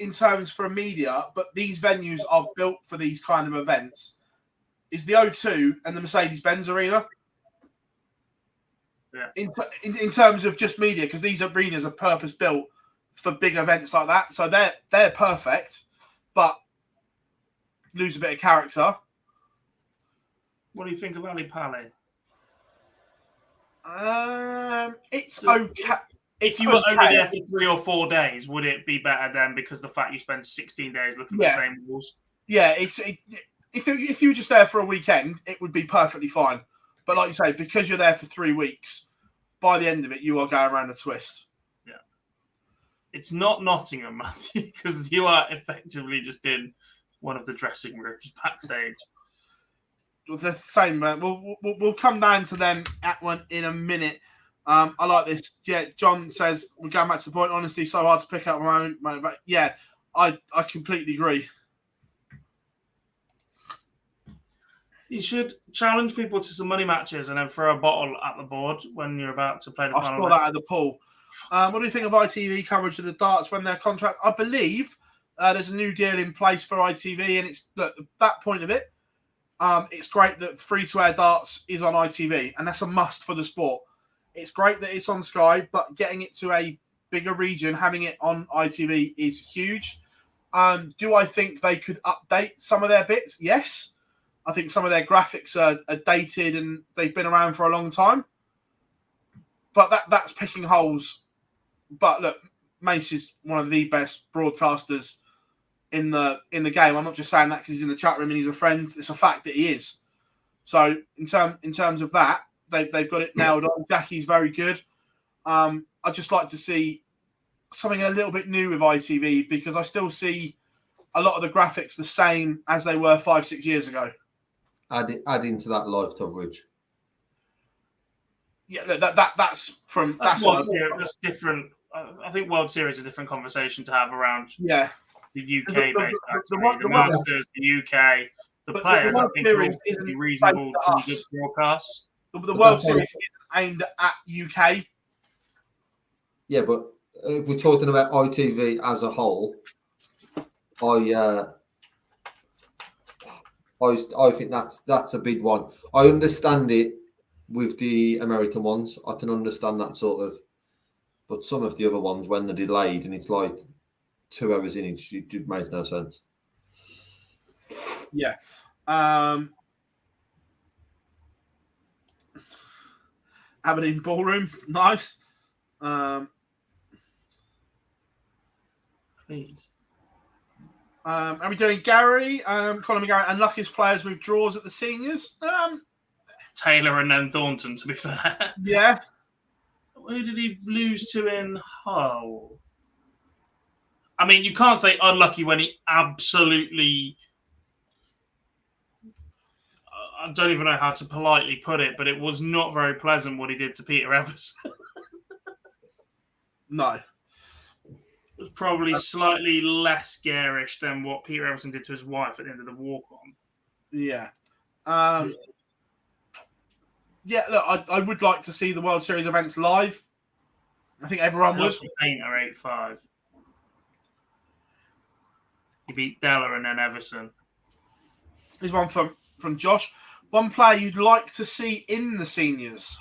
in terms for media, but these venues are built for these kind of events, is the O2 and the Mercedes-Benz Arena. Yeah. In terms of just media, because these arenas are purpose-built for big events like that, so they're perfect, but lose a bit of character. What do you think of Ali Pali? It's okay. If you were over there for 3 or 4 days, would it be better then because the fact you spend 16 days looking at the same walls? Yeah, if you were just there for a weekend, it would be perfectly fine. But like you say, because you're there for 3 weeks, by the end of it, you are going around a twist. Yeah. It's not Nottingham, Matthew, because you are effectively just in one of the dressing rooms backstage. The same, man. We'll come down to them at one in a minute. I like this. Yeah, John says, we're going back to the point, honestly, so hard to pick up my own. Yeah, I completely agree. You should challenge people to some money matches and then throw a bottle at the board when you're about to play the final. I saw that at the pool. What do you think of ITV coverage of the darts when their contract? I believe there's a new deal in place for ITV, and it's that point of it. It's great that free-to-air darts is on ITV, and that's a must for the sport. It's great that it's on Sky, but getting it to a bigger region, having it on ITV is huge. Do I think they could update some of their bits? Yes. I think some of their graphics are dated and they've been around for a long time. But that's picking holes. But look, Mace is one of the best broadcasters in the game. I'm not just saying that because he's in the chat room and he's a friend. It's a fact that he is. So in terms of that, they've got it nailed on. Jackie's very good. I'd just like to see something a little bit new with ITV because I still see a lot of the graphics the same as they were 5-6 years ago. Add into that live coverage. Yeah, that's different. I think World Series is a different conversation to have around. Yeah, the UK based the Masters, the UK, the players. I think will be reasonable to good broadcasts. The World Series is aimed at UK. Yeah, but if we're talking about ITV as a whole, I think that's a big one. I understand it with the American ones. I can understand that sort of, but some of the other ones when they're delayed and it's like 2 hours in, it makes no sense. Yeah. Aberdeen Ballroom, nice. Please. Are we doing Gary, Colin McGarry, and luckiest players with draws at the seniors? Taylor and then Thornton, to be fair. Yeah. Who did he lose to in Hull? I mean, you can't say unlucky when he absolutely... I don't even know how to politely put it, but it was not very pleasant what he did to Peter Everson. No. It was probably slightly less garish than what Peter Everson did to his wife at the end of the walk-on. Yeah. Yeah, look, I would like to see the World Series events live. I think everyone would. Painter 8-5. He beat Della and then Everson. Here's one from Josh. One player you'd like to see in the seniors?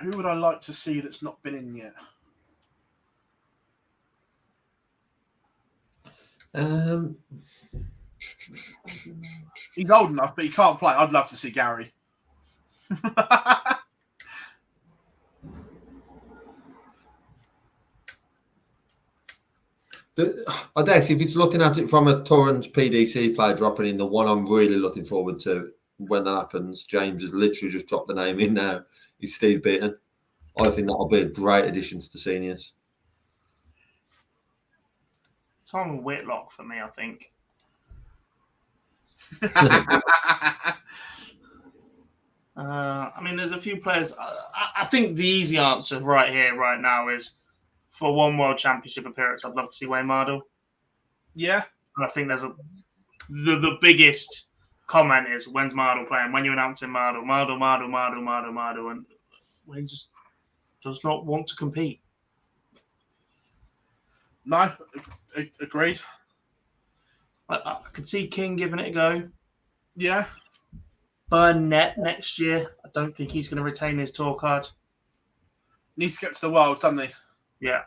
Who would I like to see that's not been in yet? He's old enough, but he can't play. I'd love to see Gary. I guess if it's looking at it from a Torrens PDC player dropping in, the one I'm really looking forward to when that happens, James has literally just dropped the name in now, is Steve Beaton. I think that'll be a great addition to the seniors. Tom Whitlock for me, I think. I mean, there's a few players. I think the easy answer right here, right now, is for one World Championship appearance, I'd love to see Wayne Mardle. Yeah. And I think there's the biggest comment is, when's Mardle playing? When you announcing Mardle, and Wayne just does not want to compete. No, agreed. I could see King giving it a go. Yeah. Burnett next year. I don't think he's going to retain his tour card. Needs to get to the World, doesn't he? Yeah.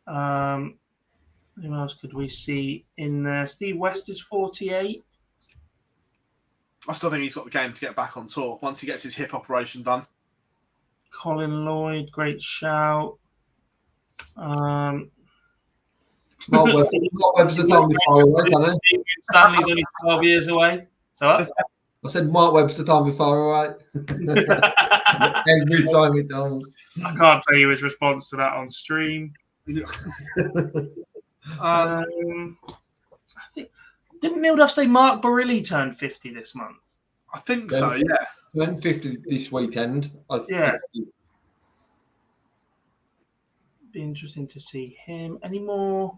Who else could we see in there? Steve West is 48. I still think he's got the game to get back on tour once he gets his hip operation done. Colin Lloyd, great shout. Mark Webster told me far away, can he? Stanley's only 12 years away. So I said Mark Webster told me far away. Every time he does. I can't tell you his response to that on stream. I think didn't Milduff say Mark Barilli turned 50 this month? I think so, yeah. Went 50 this weekend. Yeah. Be interesting to see him. Any more?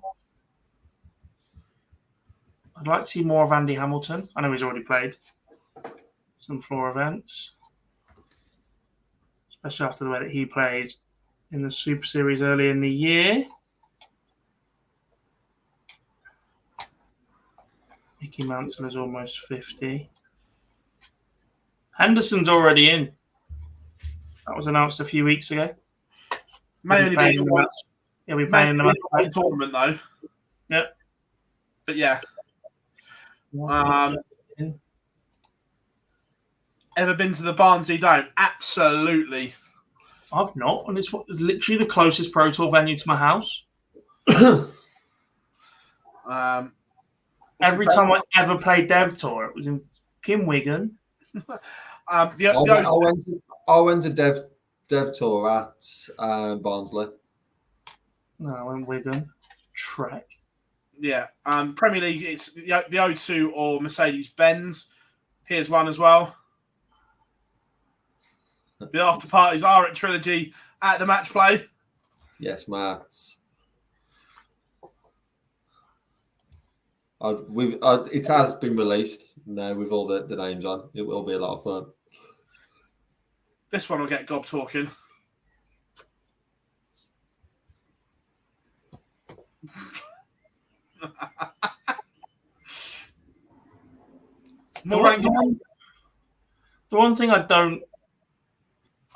I'd like to see more of Andy Hamilton. I know he's already played some floor events, especially after the way that he played in the Super Series early in the year. Mickey Mantle is almost 50. Henderson's already in. That was announced a few weeks ago. May only be for one. He'll be playing in the match tournament though. Yep. But yeah. Ever been to the Barnsley Dome? Absolutely. I've not, and it's literally the closest Pro Tour venue to my house. Every time I ever played Dev Tour, it was in Wigan. I went to Dev Tour at Barnsley. No, I went Wigan. Trek. Yeah. Premier League, it's the O2 or Mercedes-Benz. Here's one as well. The after parties are at Trilogy at the Matchplay. Yes, Matt. It has been released now with all the names on. It will be a lot of fun. This one will get Gob talking. The one thing I don't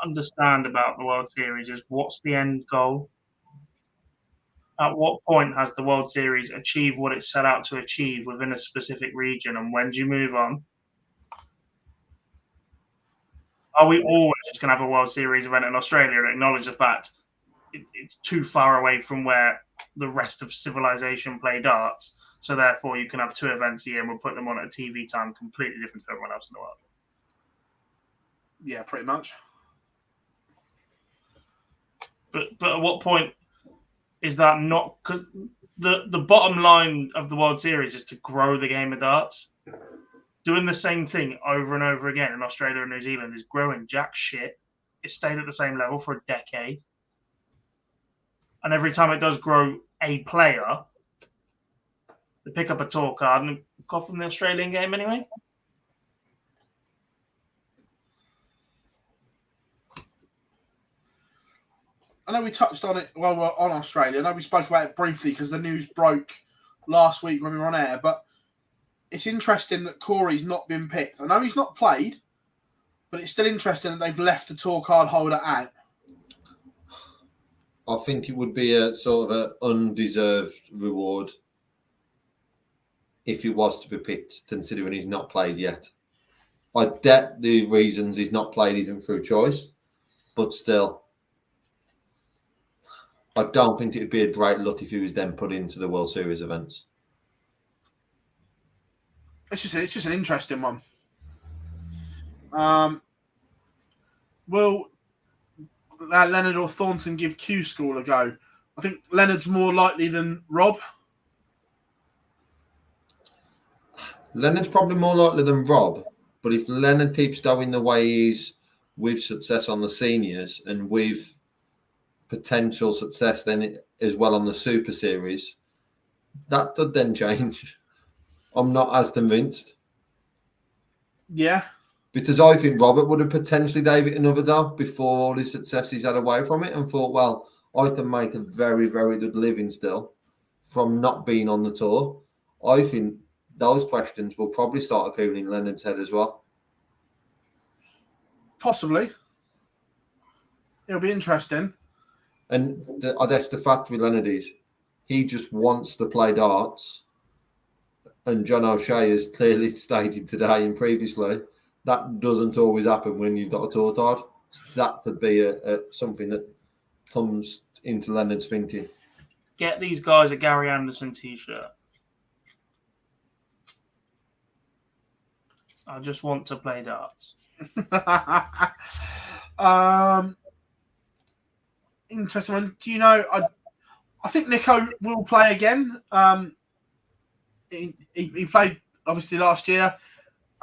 understand about the World Series is what's the end goal? At what point has the World Series achieved what it set out to achieve within a specific region, and when do you move on? Are we always just going to have a World Series event in Australia and acknowledge the fact it's too far away from where the rest of civilization play darts, so therefore you can have 2 events a year and we'll put them on at a TV time completely different to everyone else in the world? Yeah, pretty much. But at what point is that not? Because the bottom line of the World Series is to grow the game of darts. Doing the same thing over and over again in Australia and New Zealand is growing jack shit. It stayed at the same level for a decade. And every time it does grow a player, they pick up a tour card and go from the Australian game anyway. I know we touched on it while we're on Australia. I know we spoke about it briefly because the news broke last week when we were on air, but it's interesting that Corey's not been picked. I know he's not played, but it's still interesting that they've left the tour card holder out. I think it would be a sort of an undeserved reward if he was to be picked, considering he's not played yet. I get the reasons he's not played isn't through choice, but still, I don't think it would be a great look if he was then put into the World Series events. It's just an interesting one. Will Leonard or Thornton give Q School a go? I think Leonard's more likely than Rob. Leonard's probably more likely than Rob, but if Leonard keeps going the way he is with success on the seniors and with potential success then as well on the Super Series, that could then change. I'm not as convinced. Yeah. Because I think Robert would have potentially gave it another go before all his success he's had away from it and thought, well, I can make a very, very good living still from not being on the tour. I think those questions will probably start appearing in Leonard's head as well. Possibly. It'll be interesting. And I guess the fact with Leonard is he just wants to play darts. And John O'Shea has clearly stated today and previously that doesn't always happen when you've got a tour card. That could be something that comes into Leonard's thinking. Get these guys a Gary Anderson t-shirt. I just want to play darts. Interesting one. Do you know? I think Nico will play again. He played obviously last year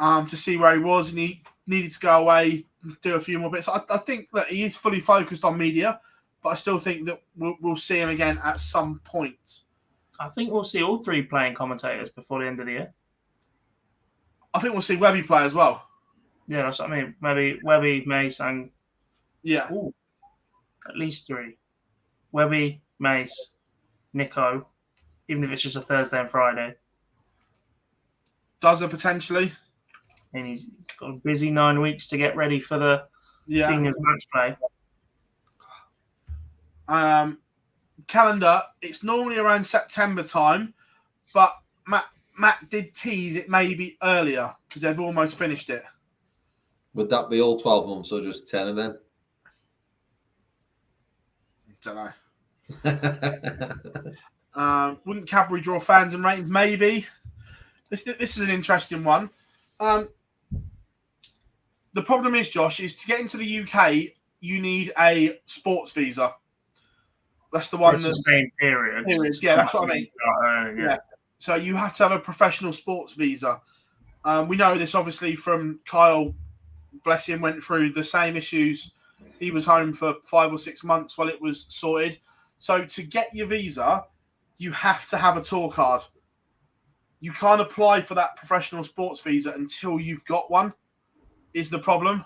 to see where he was, and he needed to go away, do a few more bits. I think that he is fully focused on media, but I still think that we'll see him again at some point. I think we'll see all 3 playing commentators before the end of the year. I think we'll see Webby play as well. Yeah, that's what I mean. Maybe Webby, Mace, and yeah, at least 3. Webby, Mace, Nico, even if it's just a Thursday and Friday. Does it potentially? And he's got a busy 9 weeks to get ready for the seniors match play. Calendar, it's normally around September time, but Matt did tease it maybe earlier because they've almost finished it. Would that be all 12 months or just 10 of them? Don't know. Wouldn't Cadbury draw fans and ratings? Maybe. This is an interesting one. The problem is, Josh, is to get into the UK, you need a sports visa. That's the one. For a sustained period. Yeah, that's what I mean. Yeah. So you have to have a professional sports visa. We know this obviously from Kyle. Bless him, went through the same issues. He was home for 5 or 6 months while it was sorted. So to get your visa, you have to have a tour card. You can't apply for that professional sports visa until you've got one, is the problem.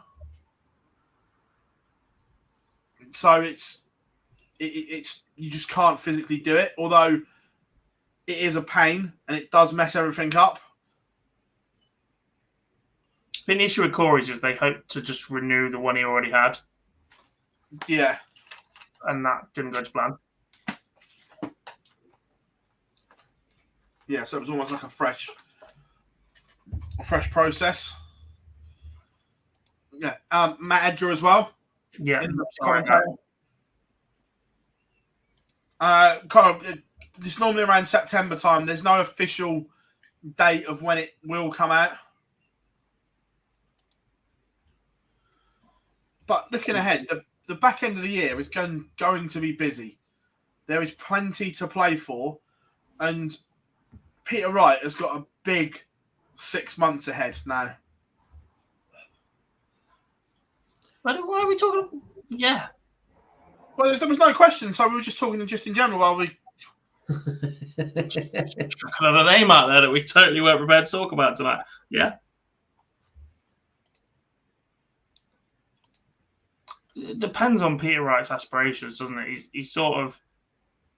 So it's you just can't physically do it, although it is a pain and it does mess everything up. I think the issue with Corey's is they hope to just renew the one he already had. Yeah. And that didn't go to plan. Yeah, so it was almost like a fresh process. Yeah. Matt Edgar as well. Yeah. It's normally around September time. There's no official date of when it will come out. But looking ahead, the back end of the year is going to be busy. There is plenty to play for. And Peter Wright has got a big 6 months ahead now. Why are we talking? Yeah. Well, there was no question, so we were just talking just in general while we... Another name out there that we totally weren't prepared to talk about tonight. Yeah. It depends on Peter Wright's aspirations, doesn't it? He's sort of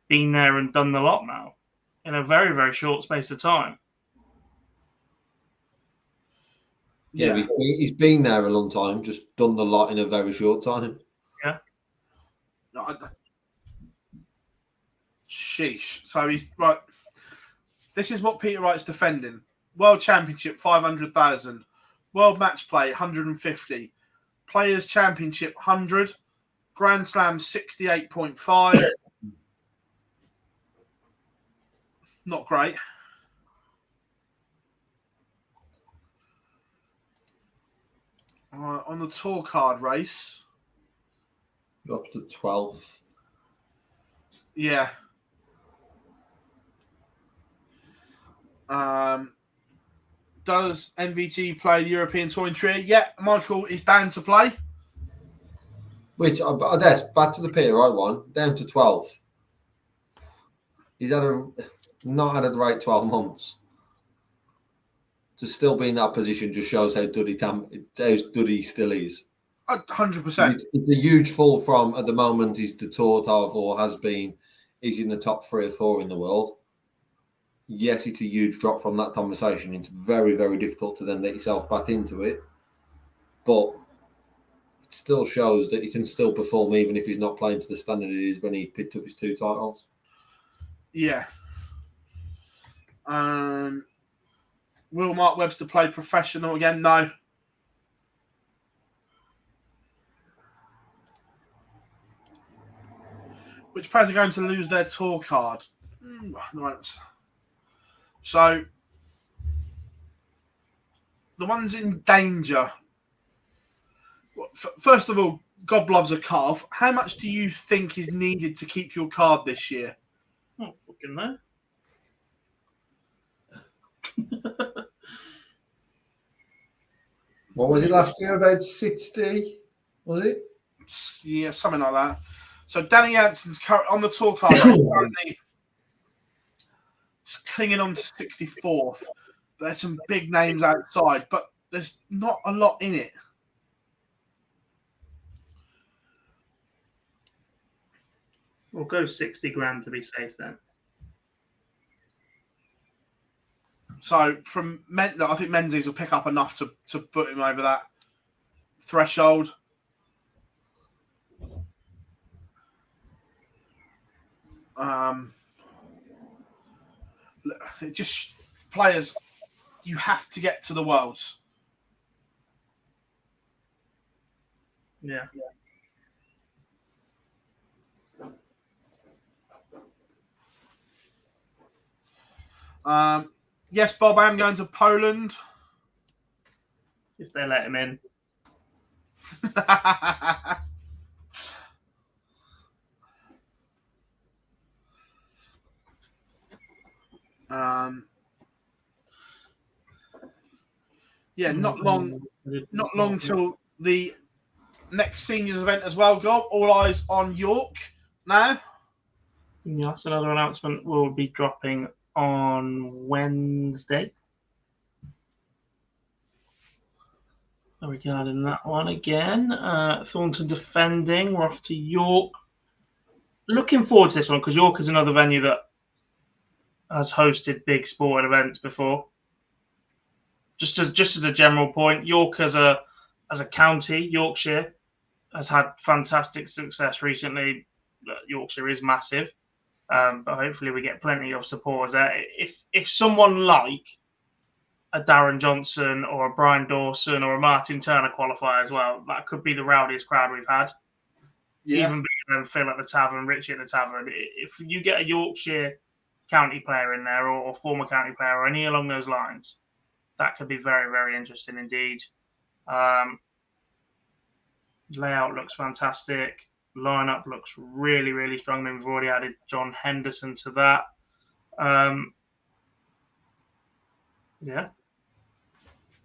been there and done the lot now in a very, very short space of time. Yeah, he's been there a long time, just done the lot in a very short time. Yeah. Sheesh. So he's right. This is what Peter Wright's defending: World Championship 500,000, World Match Play 150, Players Championship 100, Grand Slam 68.5. Not great. On the tour card race, Up to 12th. Yeah. Does MVG play the European Touring Trio? Yeah, Michael is down to play. Which, I guess, back to the Peter Wright one, down to 12th. He's not had a great 12 months. To still be in that position just shows how good he still is. 100%. It's a huge fall from, at the moment, he's the tour of, or has been, he's in the top 3 or 4 in the world. Yes, it's a huge drop from that conversation. It's very, very difficult to then let yourself back into it. But it still shows that he can still perform even if he's not playing to the standard it is when he picked up his 2 titles. Yeah. Will Mark Webster play professional again? No. Which players are going to lose their tour card? Right. So, the ones in danger. First of all, God loves a calf. How much do you think is needed to keep your card this year? I don't fucking know. What was it last year? About 60? Was it? Yeah, something like that. So Danny Jansen's on the tour card currently clinging on to 64th. There's some big names outside, but there's not a lot in it. We'll go 60 grand to be safe then. So from I think Menzies will pick up enough to put him over that threshold. It just players, you have to get to the Worlds. Yeah. Yes, Bob, I am going to Poland. If they let him in. Yeah, not long till the next seniors event as well, Gob. All eyes on York now. Yes, another announcement will be dropping on Wednesday. Regarding that one again, Thornton defending. We're off to York. Looking forward to this one because York is another venue that has hosted big sporting events before. Just as a general point, York as a county, Yorkshire has had fantastic success recently. Yorkshire is massive, but hopefully we get plenty of supporters there. If someone like a Darren Johnson or a Brian Dawson or a Martin Turner qualify as well, that could be the rowdiest crowd we've had. Yeah. Even bigger than Phill at the tavern, Richie at the tavern. If you get a Yorkshire county player in there or former county player or any along those lines, that could be very, very interesting indeed. Layout looks fantastic. Lineup looks really, really strong. We've already added John Henderson to that. Yeah.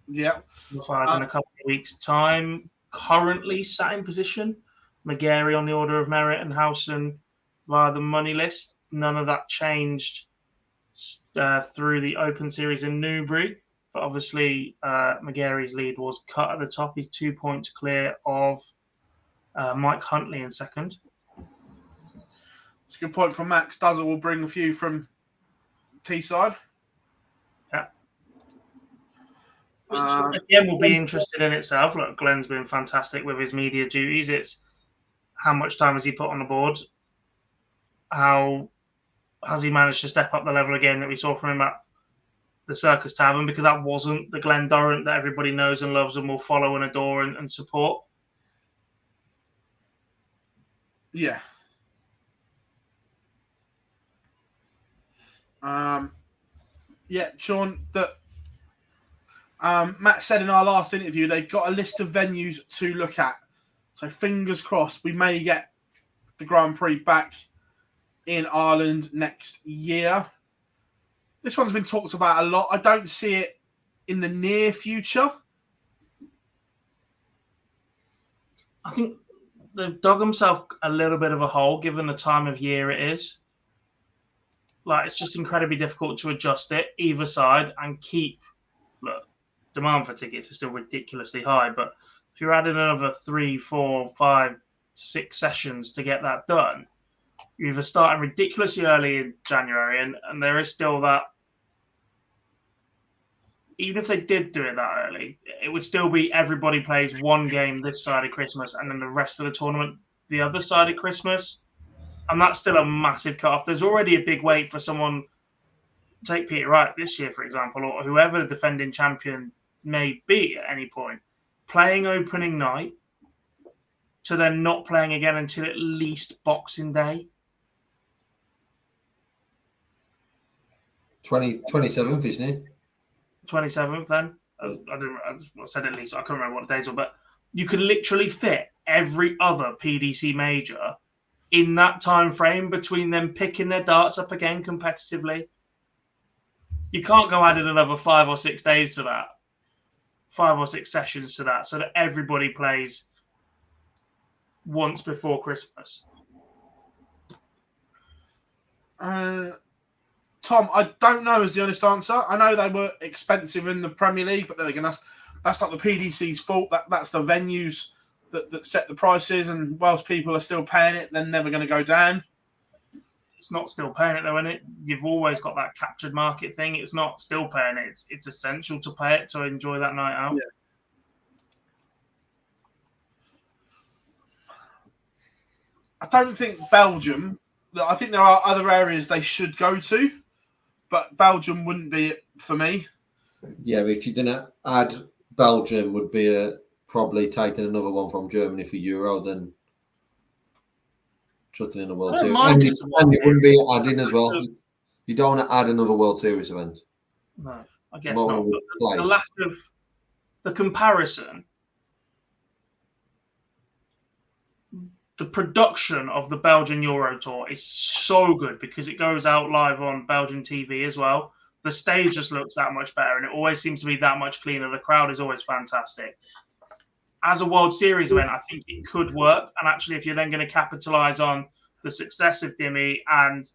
In a couple of weeks' time. Currently sat in position. McGarry on the order of merit and Howson via the money list. None of that changed through the Open Series in Newbury. But obviously, McGarry's lead was cut at the top. He's 2 points clear of Mike Huntley in second. It's a good point from Max. Dozer will bring a few from Teesside. Yeah. Which, again, will be interested in itself. Look, Glenn's been fantastic with his media duties. It's how much time has he put on the board? How has he managed to step up the level again that we saw from him at the Circus Tavern? Because that wasn't the Glenn Durrant that everybody knows and loves and will follow and adore and support. Yeah. Sean, that Matt said in our last interview, they've got a list of venues to look at. So fingers crossed, we may get the Grand Prix back in Ireland next year. This one's been talked about a lot. I don't see it in the near future. I think they've dug themselves a little bit of a hole given the time of year it is. Like, it's just incredibly difficult to adjust it either side and keep. Look, demand for tickets is still ridiculously high, but if you're adding another 3, 4, 5, 6 sessions to get that done, you're either starting ridiculously early in January, and there is still that. Even if they did do it that early, it would still be everybody plays one game this side of Christmas and then the rest of the tournament the other side of Christmas. And that's still a massive cut-off. There's already a big wait for someone, take Peter Wright this year, for example, or whoever the defending champion may be at any point, playing opening night to then not playing again until at least Boxing Day. 27th, isn't it? 27th then. I said at least, I can't remember what the days were, but you could literally fit every other PDC major in that time frame between them picking their darts up again competitively. You can't go adding another 5 or 6 days to that, 5 or 6 sessions to that, so that everybody plays once before Christmas. Tom, I don't know is the honest answer. I know they were expensive in the Premier League, but then again, that's not the PDC's fault. That's the venues that set the prices, and whilst people are still paying it, they're never going to go down. it's not still paying it though, isn't it? You've always got that captured market thing. It's not still paying it. It's essential to pay it to enjoy that night out. Yeah. I don't think Belgium. I think there are other areas they should go to, but Belgium wouldn't be it for me. Yeah, if you didn't add Belgium, would be probably taking another one from Germany for Euro, then shutting in a World Series. And it wouldn't be adding as well. You don't want to add another World Series event. No, I guess not. But the lack of the comparison, the production of the Belgian Euro Tour is so good because it goes out live on Belgian TV as well. The stage just looks that much better, and it always seems to be that much cleaner. The crowd is always fantastic. As a World Series event, I think it could work. And actually, if you're then going to capitalise on the success of Dimmy and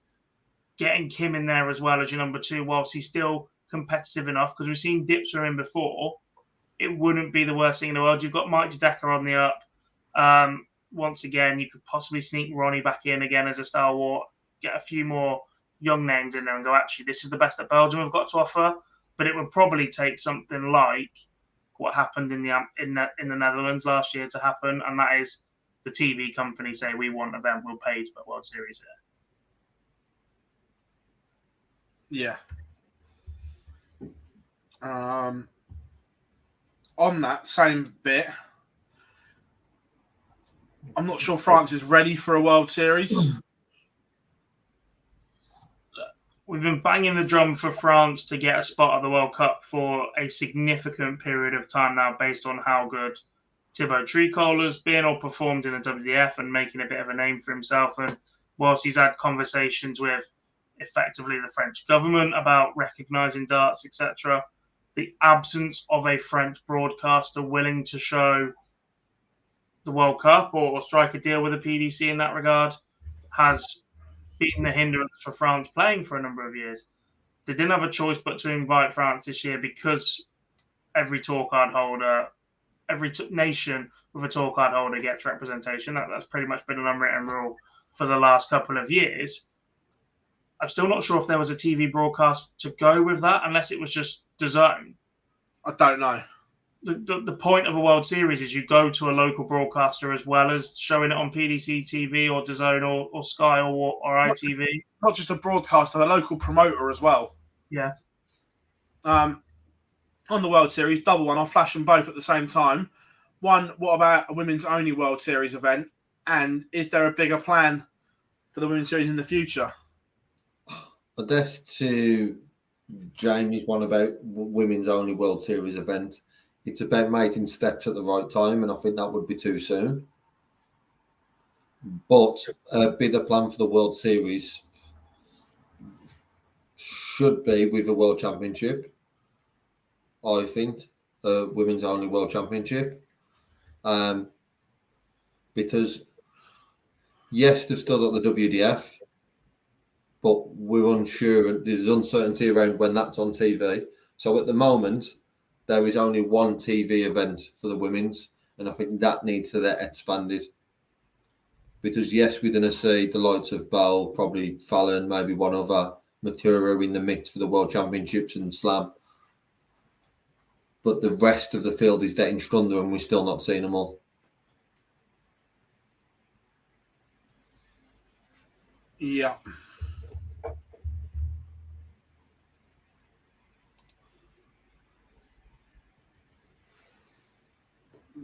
getting Kim in there as well as your number 2, whilst he's still competitive enough, because we've seen dips from him before, it wouldn't be the worst thing in the world. You've got Mike Dedeker on the up. Once again, you could possibly sneak Ronnie back in again as a stalwart, get a few more young names in there and go, actually, this is the best that Belgium have got to offer. But it would probably take something like what happened in the Netherlands last year to happen, and that is the TV company say, we want an event, we'll pay to put World Series here. Yeah. On that same bit, I'm not sure France is ready for a World Series. We've been banging the drum for France to get a spot at the World Cup for a significant period of time now, based on how good Thibaut Tricol's been or performed in the WDF and making a bit of a name for himself. And whilst he's had conversations with effectively the French government about recognising darts, etc., the absence of a French broadcaster willing to show the World Cup or strike a deal with the PDC in that regard has been the hindrance for France playing for a number of years. They didn't have a choice but to invite France this year because every tour card holder, every nation with a tour card holder gets representation. That's pretty much been an unwritten rule for the last couple of years. I'm still not sure if there was a TV broadcast to go with that, unless it was just DAZN. I don't know. The point of a World Series is you go to a local broadcaster as well as showing it on PDC TV or DAZN or Sky or ITV. Not just a broadcaster, the local promoter as well. Yeah. On the World Series, double one. I'll flash them both at the same time. One, what about a women's only World Series event? And is there a bigger plan for the Women's Series in the future? I guess to Jamie's one about women's only World Series event, it's about making steps at the right time, and I think that would be too soon. But a bigger plan for the World Series should be with a World Championship, I think, women's only World Championship. Because, yes, they've still got the WDF, but we're unsure. There's uncertainty around when that's on TV. So at the moment, there is only one TV event for the women's, and I think that needs to get expanded. Because, yes, we're going to see the likes of Bell, probably Fallon, maybe one other, Maturo in the mix for the World Championships and Slam. But the rest of the field is getting stronger, and we're still not seeing them all. Yeah.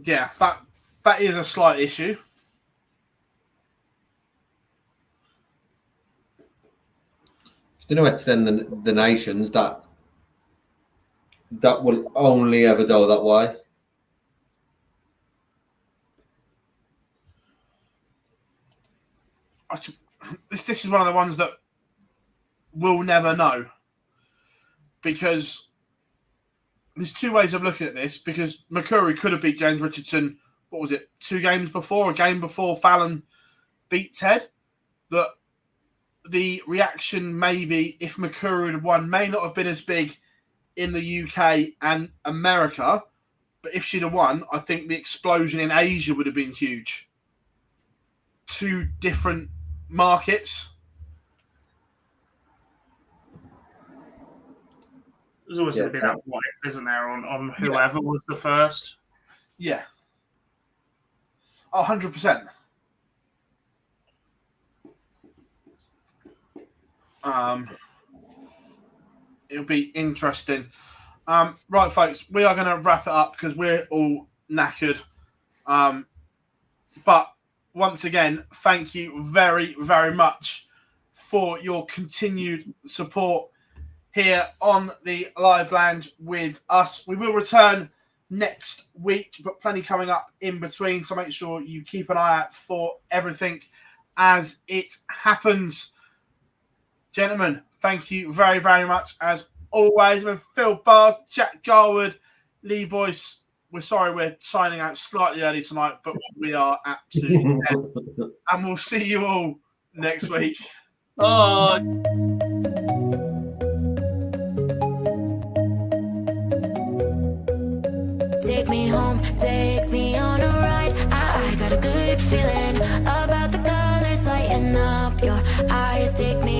Yeah, that is a slight issue. To no extent, the nations that will only ever go that way. This is one of the ones that we'll never know, because there's two ways of looking at this. Because Makuri could have beat James Richardson, what was it, 2 games before, a game before Fallon beat Ted. That the reaction, maybe if Makuri had won, may not have been as big in the UK and America, but if she'd have won, I think the explosion in Asia would have been huge. 2 different markets. There's always going to be that what if, isn't there, on whoever was the first. Yeah. 100%. It'll be interesting. Right, folks, we are going to wrap it up because we're all knackered. But once again, thank you very, very much for your continued support here on the Live Lounge with us. We will return next week, but plenty coming up in between. So make sure you keep an eye out for everything as it happens. Gentlemen, thank you very, very much as always. With Phill Bars, Jack Garwood, Lee Boyce. We're sorry we're signing out slightly early tonight, but we are absolutely dead. And we'll see you all next week. Bye. Take me home, take me on a ride. I got a good feeling about the colors lighting up your eyes. Take me